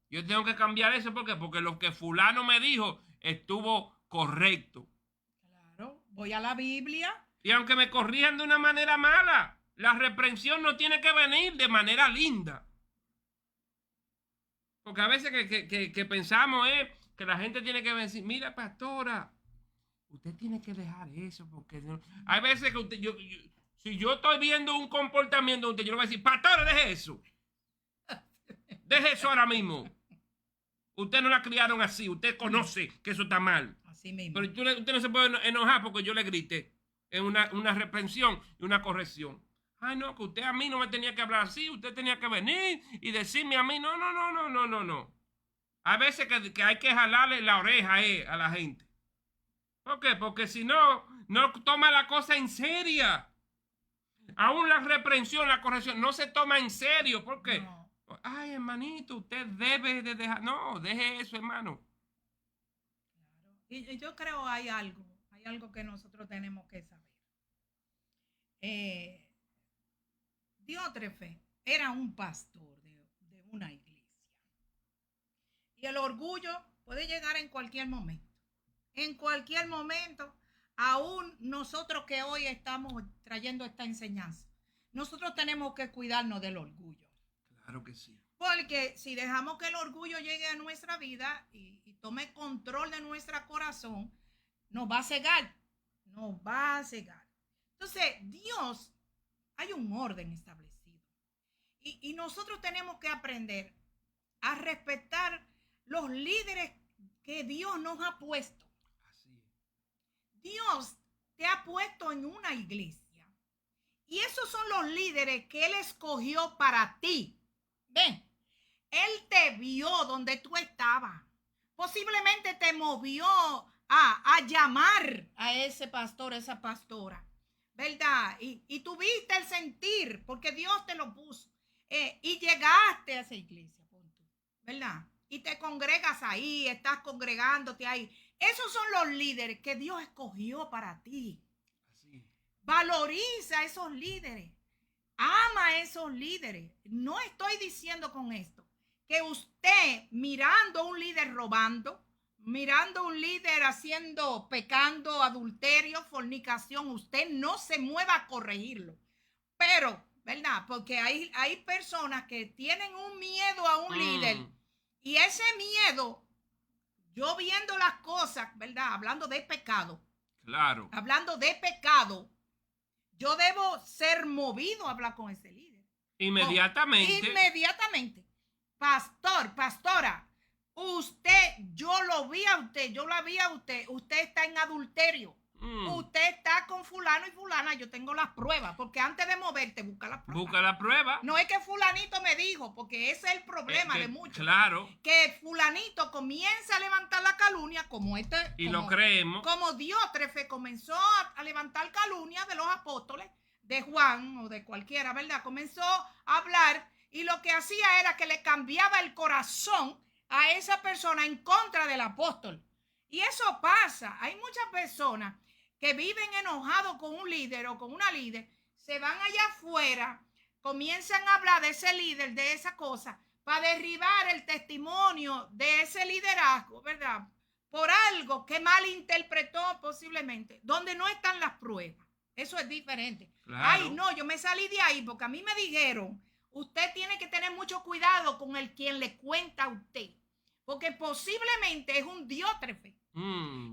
Yo tengo que cambiar eso. ¿Por qué? Porque lo que fulano me dijo estuvo correcto. Claro, voy a la Biblia. Y aunque me corrijan de una manera mala, la reprensión no tiene que venir de manera linda. Porque a veces que pensamos que la gente tiene que decir, mira, pastora, usted tiene que dejar eso. Porque no. Hay veces que usted, si yo estoy viendo un comportamiento de usted, yo le voy a decir, pastora, deje eso. Deje eso ahora mismo. Usted no la criaron así. Usted conoce que eso está mal. Así mismo. Pero usted no se puede enojar porque yo le grité. Es una reprensión y una corrección. Ay, no, que usted a mí no me tenía que hablar así. Usted tenía que venir y decirme a mí. No. Hay veces que hay que jalarle la oreja a la gente. ¿Por qué? Porque si no toma la cosa en serio. Aún la reprensión, la corrección, no se toma en serio. ¿Por qué? No. Ay, hermanito, usted debe de dejar. No, deje eso, hermano. Claro. Y yo creo hay algo que nosotros tenemos que saber. Diótrefe era un pastor de una iglesia. Y el orgullo puede llegar en cualquier momento. En cualquier momento, aún nosotros que hoy estamos trayendo esta enseñanza, nosotros tenemos que cuidarnos del orgullo. Claro que sí. Porque si dejamos que el orgullo llegue a nuestra vida y tome control de nuestro corazón, nos va a cegar. Nos va a cegar. Entonces, Dios, hay un orden establecido. Y nosotros tenemos que aprender a respetar los líderes que Dios nos ha puesto. Así es. Dios te ha puesto en una iglesia. Y esos son los líderes que Él escogió para ti. Ven, Él te vio donde tú estabas. Posiblemente te movió a llamar a ese pastor, esa pastora, ¿verdad? Y tuviste el sentir, porque Dios te lo puso. Y llegaste a esa iglesia, ¿verdad? Y te congregas ahí, estás congregándote ahí. Esos son los líderes que Dios escogió para ti. Así. Valoriza a esos líderes. Ama a esos líderes. No estoy diciendo con esto que usted mirando a un líder robando, mirando a un líder haciendo, pecando, adulterio, fornicación, usted no se mueva a corregirlo. Pero, ¿verdad? Porque hay personas que tienen un miedo a un líder y ese miedo, yo viendo las cosas, ¿verdad? Hablando de pecado. Claro. Hablando de pecado. Yo debo ser movido a hablar con ese líder. Inmediatamente. Inmediatamente. Pastor, pastora, yo la vi a usted. Usted está en adulterio. Usted está con fulano y fulana. Yo tengo las pruebas. Porque antes de moverte, busca las pruebas. Busca la prueba. No es que fulanito me dijo, porque ese es el problema de muchos. Claro. Que fulanito comienza a levantar la calumnia como lo creemos. Como Diótrefe comenzó a levantar calumnia de los apóstoles, de Juan o de cualquiera, ¿verdad? Comenzó a hablar y lo que hacía era que le cambiaba el corazón a esa persona en contra del apóstol. Y eso pasa. Hay muchas personas que viven enojados con un líder o con una líder, se van allá afuera, comienzan a hablar de ese líder, de esa cosa, para derribar el testimonio de ese liderazgo, ¿verdad? por algo que malinterpretó posiblemente, donde no están las pruebas. Eso es diferente. Claro. Ay, no, yo me salí de ahí porque a mí me dijeron, usted tiene que tener mucho cuidado con el quien le cuenta a usted, porque posiblemente es un diótrefe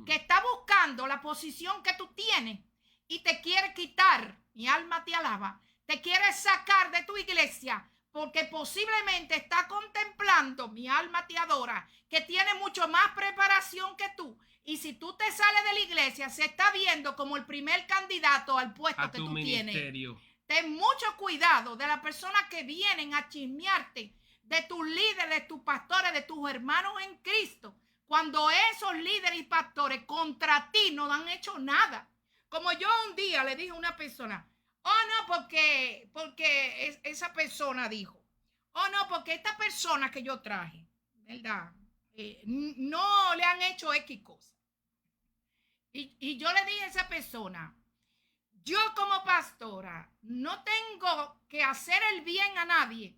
que está buscando la posición que tú tienes y te quiere quitar, mi alma te alaba, te quiere sacar de tu iglesia, porque posiblemente está contemplando, mi alma te adora, que tiene mucho más preparación que tú. Y si tú te sales de la iglesia, se está viendo como el primer candidato al puesto que tú tienes. Ten mucho cuidado de las personas que vienen a chismearte, de tus líderes, de tus pastores, de tus hermanos en Cristo, cuando esos líderes y pastores contra ti no han hecho nada. Como yo un día le dije a una persona, oh no, porque esa persona dijo, oh no, porque esta persona que yo traje, ¿verdad? No le han hecho X cosas. Y yo le dije a esa persona, yo como pastora no tengo que hacer el bien a nadie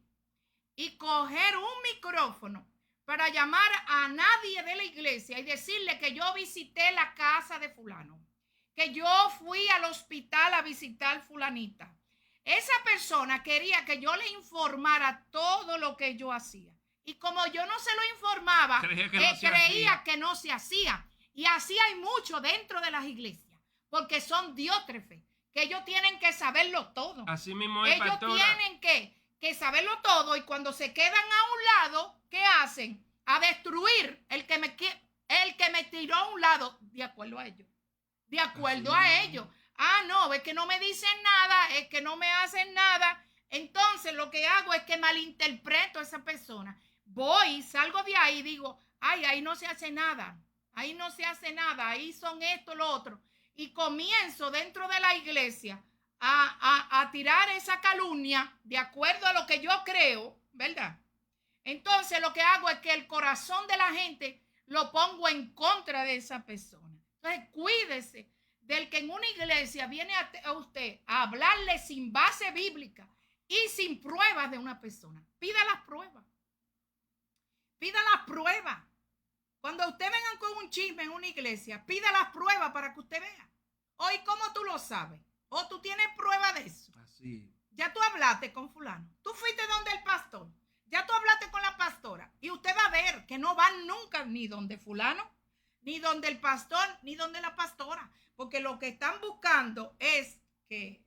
y coger un micrófono para llamar a nadie de la iglesia y decirle que yo visité la casa de fulano, que yo fui al hospital a visitar fulanita. Esa persona quería que yo le informara todo lo que yo hacía. Y como yo no se lo informaba, creía que no se hacía. Y así hay mucho dentro de las iglesias, porque son diótrefes, que ellos tienen que saberlo todo. Así mismo es, ellos pastora. Tienen que saberlo todo, y cuando se quedan a un lado, ¿qué hacen? A destruir el que me tiró a un lado, de acuerdo a ellos. De acuerdo a ellos. Ah, no, es que no me dicen nada, es que no me hacen nada. Entonces lo que hago es que malinterpreto a esa persona. Voy, salgo de ahí y digo, ay, ahí no se hace nada. Ahí no se hace nada, ahí son esto, lo otro. Y comienzo dentro de la iglesia a tirar esa calumnia de acuerdo a lo que yo creo, ¿verdad? Entonces lo que hago es que el corazón de la gente lo pongo en contra de esa persona. Entonces cuídese del que en una iglesia viene a usted a hablarle sin base bíblica y sin pruebas de una persona. Pida las pruebas. Pida las pruebas. Cuando usted venga con un chisme en una iglesia, pida las pruebas para que usted vea. Hoy, ¿cómo tú lo sabes? ¿O tú tienes prueba de eso? Así. Ya tú hablaste con fulano. Tú fuiste donde el pastor. Ya tú hablaste con la pastora. Y usted va a ver que no van nunca ni donde fulano, ni donde el pastor, ni donde la pastora. Porque lo que están buscando es que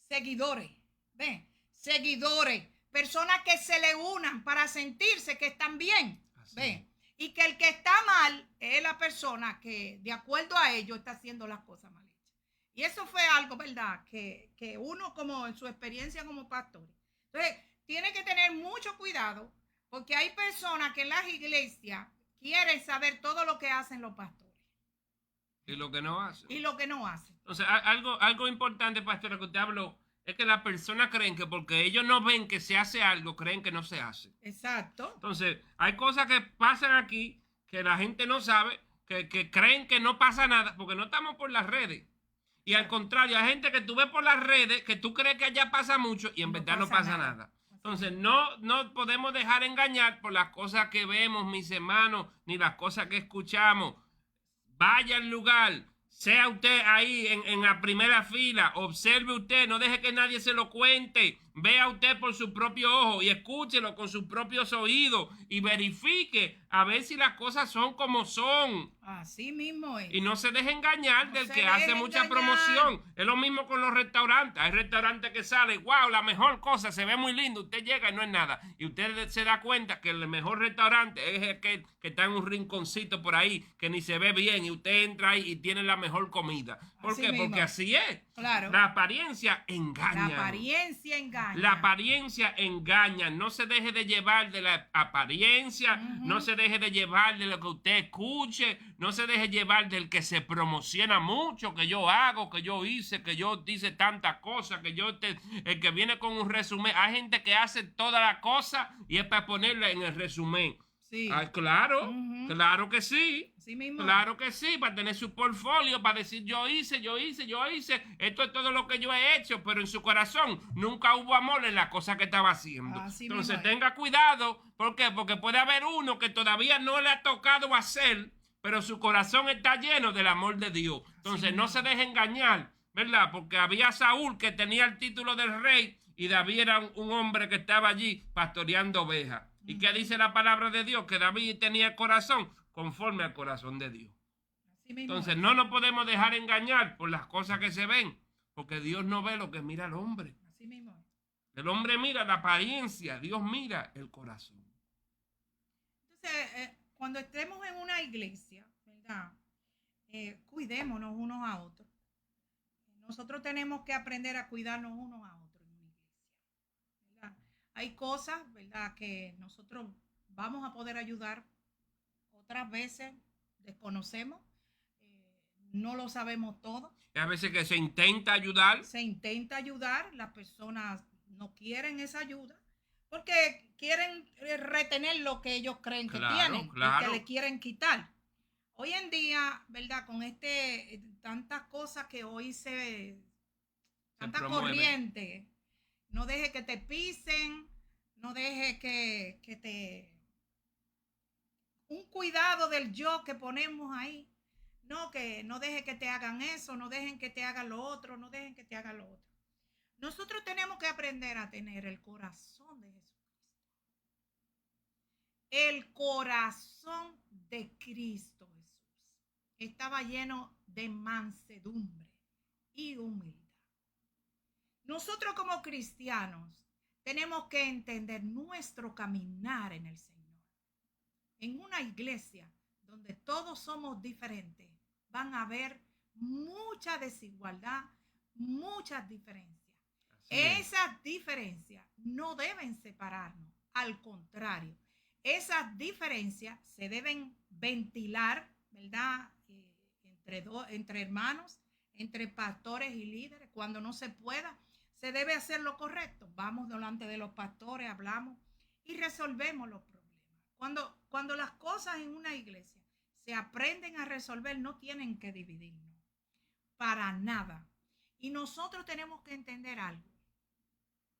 seguidores, ¿ven? Seguidores, personas que se le unan para sentirse que están bien, ¿ven? Y que el que está mal es la persona que, de acuerdo a ello, está haciendo las cosas mal hechas. Y eso fue algo, ¿verdad? Que uno, como en su experiencia como pastor. Entonces, tiene que tener mucho cuidado, porque hay personas que en las iglesias quieren saber todo lo que hacen los pastores. Y lo que no hacen. Y lo que no hacen. Entonces, algo importante, pastora, que usted habló, es que las personas creen que porque ellos no ven que se hace algo, creen que no se hace. Exacto. Entonces, hay cosas que pasan aquí que la gente no sabe, que creen que no pasa nada, porque no estamos por las redes. Y al contrario, hay gente que tú ves por las redes, que tú crees que allá pasa mucho y en verdad no pasa nada. Entonces, no podemos dejar engañar por las cosas que vemos, mis hermanos, ni las cosas que escuchamos. Vaya al lugar. Sea usted ahí en la primera fila, observe usted, no deje que nadie se lo cuente, vea usted por su propio ojo y escúchelo con sus propios oídos y verifique a ver si las cosas son como son. Así mismo es. Y no se deje engañar del que hace mucha promoción. Es lo mismo con los restaurantes. Hay restaurantes que salen, wow, la mejor cosa, se ve muy lindo. Usted llega y no es nada. Y usted se da cuenta que el mejor restaurante es el que está en un rinconcito por ahí, que ni se ve bien. Y usted entra ahí y tiene la mejor comida. ¿Por qué? Porque así es. Claro. La apariencia engaña. La apariencia engaña. La apariencia engaña. No se deje de llevar de la apariencia. No se deje de llevar de lo que usted escuche. No se deje llevar del que se promociona mucho, que yo hago, que yo hice, que yo dice tantas cosas, que el que viene con un resumen. Hay gente que hace toda la cosa y es para ponerla en el resumen. Sí. Ah, claro, claro que sí. Sí mismo. Claro que sí, para tener su portfolio, para decir yo hice, esto es todo lo que yo he hecho, pero en su corazón nunca hubo amor en la cosa que estaba haciendo. Así Entonces mismo es. tenga cuidado, ¿por qué? Porque puede haber uno que todavía no le ha tocado hacer, pero su corazón está lleno del amor de Dios. Entonces no se deje engañar, ¿verdad? Porque había Saúl que tenía el título del rey y David era un hombre que estaba allí pastoreando ovejas. ¿Y qué dice la palabra de Dios? Que David tenía el corazón conforme al corazón de Dios. Entonces no nos podemos dejar engañar por las cosas que se ven, porque Dios no ve lo que mira el hombre. Así mismo. El hombre mira la apariencia, Dios mira el corazón. Entonces, cuando estemos en una iglesia, ¿verdad? Cuidémonos unos a otros. Nosotros tenemos que aprender a cuidarnos unos a otros en una iglesia, ¿verdad? Hay cosas, ¿verdad?, que nosotros vamos a poder ayudar, otras veces desconocemos, no lo sabemos todo. A veces que se intenta ayudar. Se intenta ayudar, las personas no quieren esa ayuda porque quieren retener lo que ellos creen que tienen, y que le quieren quitar. Hoy en día, ¿verdad? Con tantas cosas que hoy tanta corriente, no deje que te pisen, no deje un cuidado del yo que ponemos ahí. No, que no deje que te hagan eso, no dejen que te hagan lo otro, no dejen que te hagan lo otro. Nosotros tenemos que aprender a tener el corazón de Jesucristo. El corazón de Cristo Jesús estaba lleno de mansedumbre y humildad. Nosotros como cristianos tenemos que entender nuestro caminar en el Señor. En una iglesia donde todos somos diferentes, van a haber mucha desigualdad, muchas diferencias. Esas diferencias no deben separarnos, al contrario, esas diferencias se deben ventilar, ¿verdad? Entre hermanos, entre pastores y líderes. Cuando no se pueda, se debe hacer lo correcto. Vamos delante de los pastores, hablamos y resolvemos los problemas. Cuando las cosas en una iglesia se aprenden a resolver, no tienen que dividirnos para nada. Y nosotros tenemos que entender algo.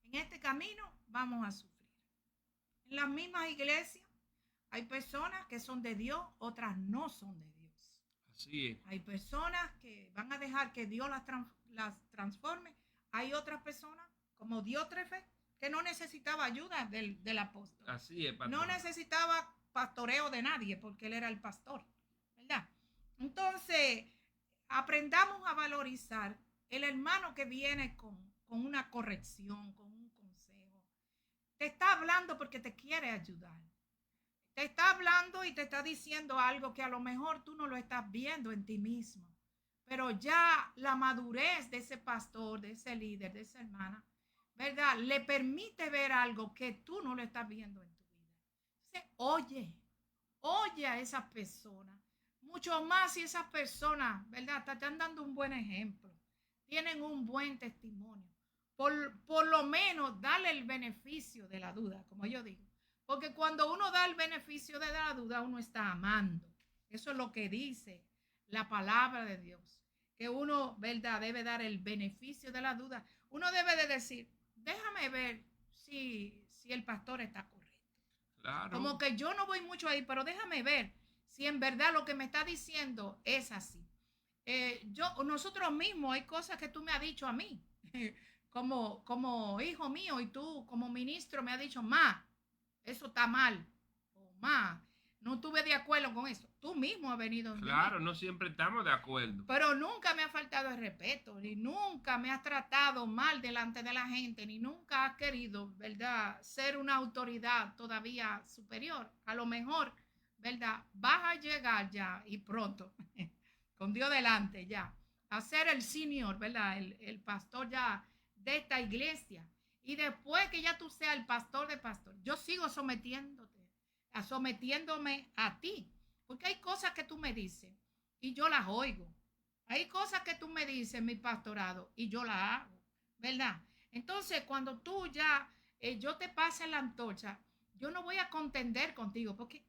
En este camino vamos a sufrir. En las mismas iglesias hay personas que son de Dios, otras no son de Dios. Así es. Hay personas que van a dejar que Dios las transforme. Hay otras personas, como Diótrefes, que no necesitaba ayuda del apóstol. Así es, pastor. No necesitaba pastoreo de nadie porque él era el pastor, ¿verdad? Entonces, aprendamos a valorizar el hermano que viene con una corrección, con un consejo. Te está hablando porque te quiere ayudar. Te está hablando y te está diciendo algo que a lo mejor tú no lo estás viendo en ti mismo. Pero ya la madurez de ese pastor, de ese líder, de esa hermana, ¿verdad?, le permite ver algo que tú no lo estás viendo en tu vida. Entonces, oye a esas personas. Mucho más si esas personas, ¿verdad?, te están dando un buen ejemplo. Tienen un buen testimonio. Por lo menos dale el beneficio de la duda, como yo digo. Porque cuando uno da el beneficio de la duda, uno está amando. Eso es lo que dice la palabra de Dios. Que uno, ¿verdad?, debe dar el beneficio de la duda. Uno debe de decir, déjame ver si el pastor está correcto. Claro. Como que yo no voy mucho ahí, pero déjame ver si en verdad lo que me está diciendo es así. Nosotros mismos, hay cosas que tú me has dicho a mí, como hijo mío, y tú como ministro me has dicho, ma, eso está mal, o ma, no estuve de acuerdo con eso. Tú mismo has venido. Claro, no siempre estamos de acuerdo. Pero nunca me ha faltado el respeto, ni nunca me has tratado mal delante de la gente, ni nunca has querido, ¿verdad?, ser una autoridad todavía superior. A lo mejor, ¿verdad?, vas a llegar ya y pronto, con Dios delante ya, a ser el senior, ¿verdad?, el pastor ya de esta iglesia. Y después que ya tú seas el pastor de pastor, yo sigo sometiéndome a ti. Porque hay cosas que tú me dices y yo las oigo. Hay cosas que tú me dices, mi pastorado, y yo las hago, ¿verdad? Entonces, cuando tú ya, yo te pase la antorcha, yo no voy a contender contigo, porque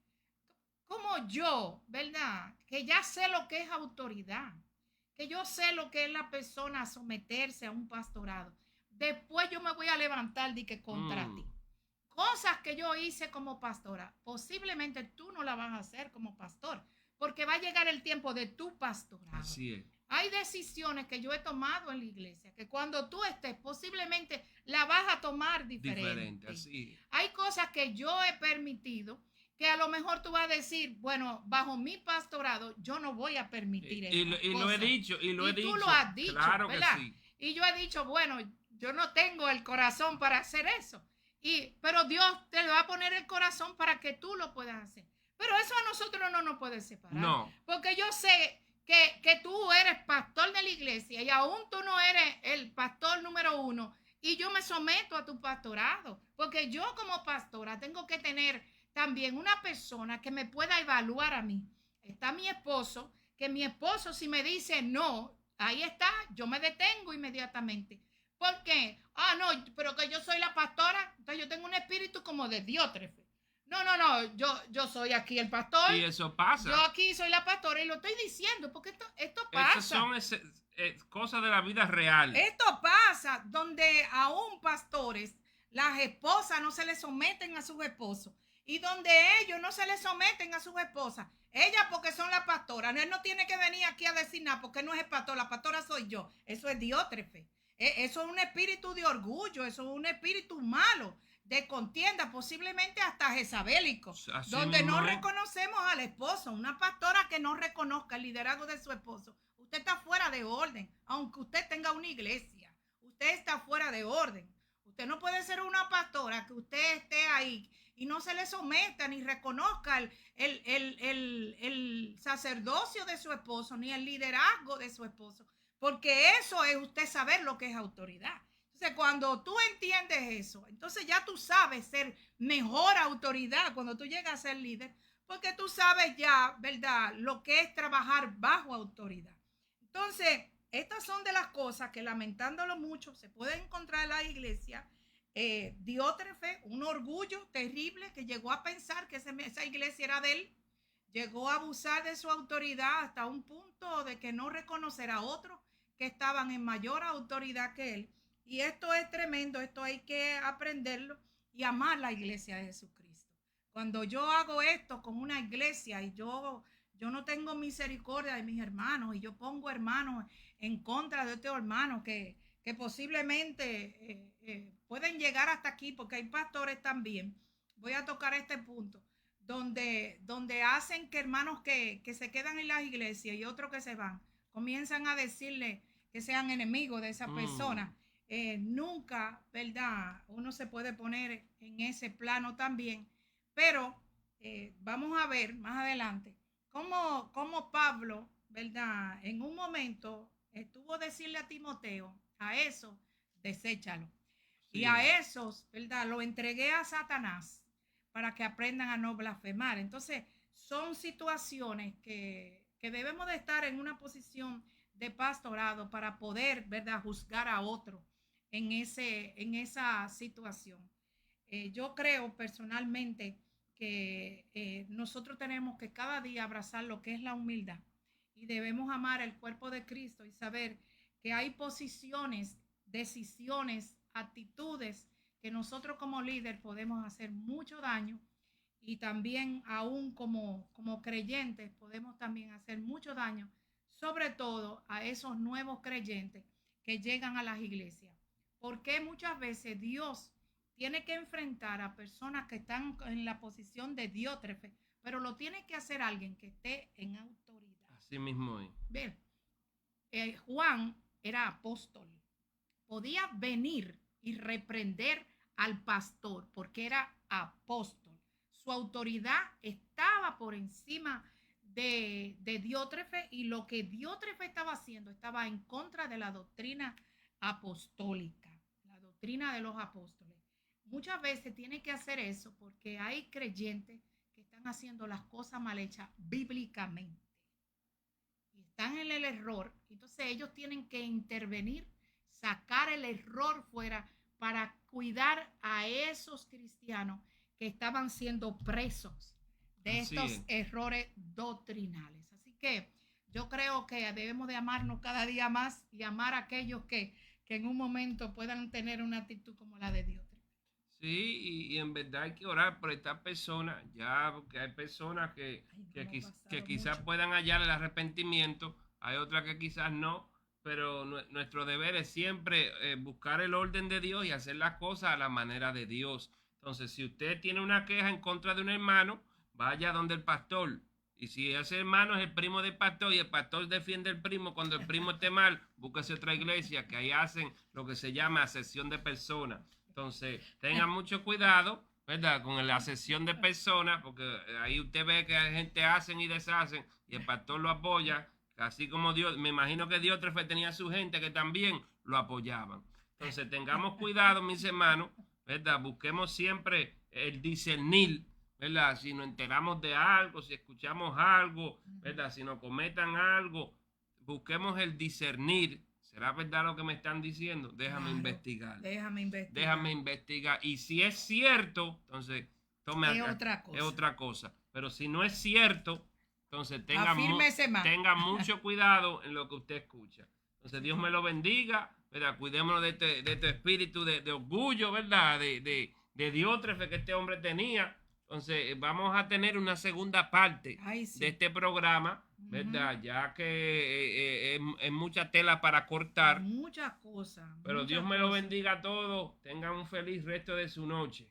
como yo, ¿verdad?, que ya sé lo que es autoridad, que yo sé lo que es la persona someterse a un pastorado, después yo me voy a levantar de que contra ti. Cosas que yo hice como pastora, posiblemente tú no las vas a hacer como pastor, porque va a llegar el tiempo de tu pastorado. Así es. Hay decisiones que yo he tomado en la iglesia, que cuando tú estés, posiblemente la vas a tomar diferente. Así es. Hay cosas que yo he permitido, que a lo mejor tú vas a decir, bueno, bajo mi pastorado, yo no voy a permitir eso. Y lo he dicho, y lo he dicho. Tú lo has dicho, claro, ¿verdad? que sí. Y yo he dicho, bueno, yo no tengo el corazón para hacer eso. Pero Dios te va a poner el corazón para que tú lo puedas hacer. Pero eso a nosotros no nos puede separar. No. Porque yo sé que tú eres pastor de la iglesia y aún tú no eres el pastor número 1 y yo me someto a tu pastorado. Porque yo como pastora tengo que tener también una persona que me pueda evaluar a mí. Está mi esposo, que mi esposo si me dice no, ahí está, yo me detengo inmediatamente. ¿Por qué? No, pero que yo soy la pastora, entonces yo tengo un espíritu como de Diótrefe. No, yo soy aquí el pastor. Y eso pasa. Yo aquí soy la pastora y lo estoy diciendo porque esto pasa. Estas son cosas de la vida real. Esto pasa donde aún pastores, las esposas no se le someten a sus esposos y donde ellos no se le someten a sus esposas. Ellas porque son las pastoras. Él no tiene que venir aquí a decir nada porque no es el pastor, la pastora soy yo. Eso es Diótrefe. Eso es un espíritu de orgullo, eso es un espíritu malo, de contienda, posiblemente hasta jezabélico, donde no reconocemos al esposo. Una pastora que no reconozca el liderazgo de su esposo, usted está fuera de orden, aunque usted tenga una iglesia, usted está fuera de orden. Usted no puede ser una pastora que usted esté ahí y no se le someta ni reconozca el sacerdocio de su esposo, ni el liderazgo de su esposo. Porque eso es usted saber lo que es autoridad. Entonces, cuando tú entiendes eso, entonces ya tú sabes ser mejor autoridad cuando tú llegas a ser líder, porque tú sabes ya, ¿verdad?, lo que es trabajar bajo autoridad. Entonces, estas son de las cosas que, lamentándolo mucho, se pueden encontrar en la iglesia. Diótrefe, un orgullo terrible que llegó a pensar que esa iglesia era de él, llegó a abusar de su autoridad hasta un punto de que no reconocer a otros que estaban en mayor autoridad que él. Y esto es tremendo, esto hay que aprenderlo y amar la iglesia de Jesucristo. Cuando yo hago esto con una iglesia y yo no tengo misericordia de mis hermanos y yo pongo hermanos en contra de otros hermanos que posiblemente pueden llegar hasta aquí, porque hay pastores también, voy a tocar este punto, donde hacen que hermanos que se quedan en las iglesias y otros que se van, comienzan a decirle que sean enemigos de esa persona. Nunca, ¿verdad? Uno se puede poner en ese plano también, pero vamos a ver más adelante cómo Pablo, ¿verdad?, en un momento estuvo decirle a Timoteo, a eso, deséchalo. Sí. Y a esos, ¿verdad?, lo entregué a Satanás para que aprendan a no blasfemar. Entonces, son situaciones que debemos de estar en una posición de pastorado para poder, ¿verdad?, juzgar a otro en esa situación. Yo creo personalmente que nosotros tenemos que cada día abrazar lo que es la humildad y debemos amar el cuerpo de Cristo y saber que hay posiciones, decisiones, actitudes que nosotros como líder podemos hacer mucho daño y también aún como creyentes podemos también hacer mucho daño, sobre todo a esos nuevos creyentes que llegan a las iglesias. Porque muchas veces Dios tiene que enfrentar a personas que están en la posición de Diótrefe, pero lo tiene que hacer alguien que esté en autoridad. Así mismo es. Bien, Juan era apóstol. Podía venir y reprender al pastor porque era apóstol. Su autoridad estaba por encima de Diótrefe y lo que Diótrefe estaba haciendo estaba en contra de la doctrina apostólica, la doctrina de los apóstoles. Muchas veces tiene que hacer eso porque hay creyentes que están haciendo las cosas mal hechas bíblicamente y están en el error. Entonces ellos tienen que intervenir, sacar el error fuera para cuidar a esos cristianos que estaban siendo presos de estos errores doctrinales. Así que yo creo que debemos de amarnos cada día más y amar a aquellos que en un momento puedan tener una actitud como la de Dios. Sí, y en verdad hay que orar por estas personas, ya, porque hay personas Ay, no que, hemos que pasado quizás mucho. puedan hallar el arrepentimiento, hay otras que quizás no, pero nuestro deber es siempre buscar el orden de Dios y hacer las cosas a la manera de Dios. Entonces, si usted tiene una queja en contra de un hermano, vaya donde el pastor. Y si ese hermano es el primo del pastor y el pastor defiende al primo cuando el primo esté mal, búsquese otra iglesia que ahí hacen lo que se llama asesión de personas. Entonces, tengan mucho cuidado, ¿verdad? Con la sesión de personas, porque ahí usted ve que hay gente hacen y deshacen y el pastor lo apoya, así como Dios, me imagino que Diótrefe tenía su gente que también lo apoyaban. Entonces, tengamos cuidado, mis hermanos, ¿verdad? Busquemos siempre el discernir, ¿verdad? Si nos enteramos de algo, si escuchamos algo, ¿verdad? Si nos comentan algo, busquemos el discernir. ¿Será verdad lo que me están diciendo? Déjame Claro, investigar. déjame Déjame investigar. investigar. Y si es cierto, entonces tome Es acá, otra es cosa. otra cosa. Pero si no es cierto, entonces Afírmese más. tenga mucho cuidado en lo que usted escucha. Entonces Dios me Sí. lo bendiga, ¿verdad? Cuidémonos de este espíritu de orgullo, ¿verdad? De Diótrefe que este hombre tenía. Entonces vamos a tener una segunda parte Ay, de sí. este programa, Ujú. ¿verdad? Ya que es mucha tela para cortar. Muchas cosas, Pero Dios muchas me lo cosas. bendiga a todos. Tengan un feliz resto de su noche.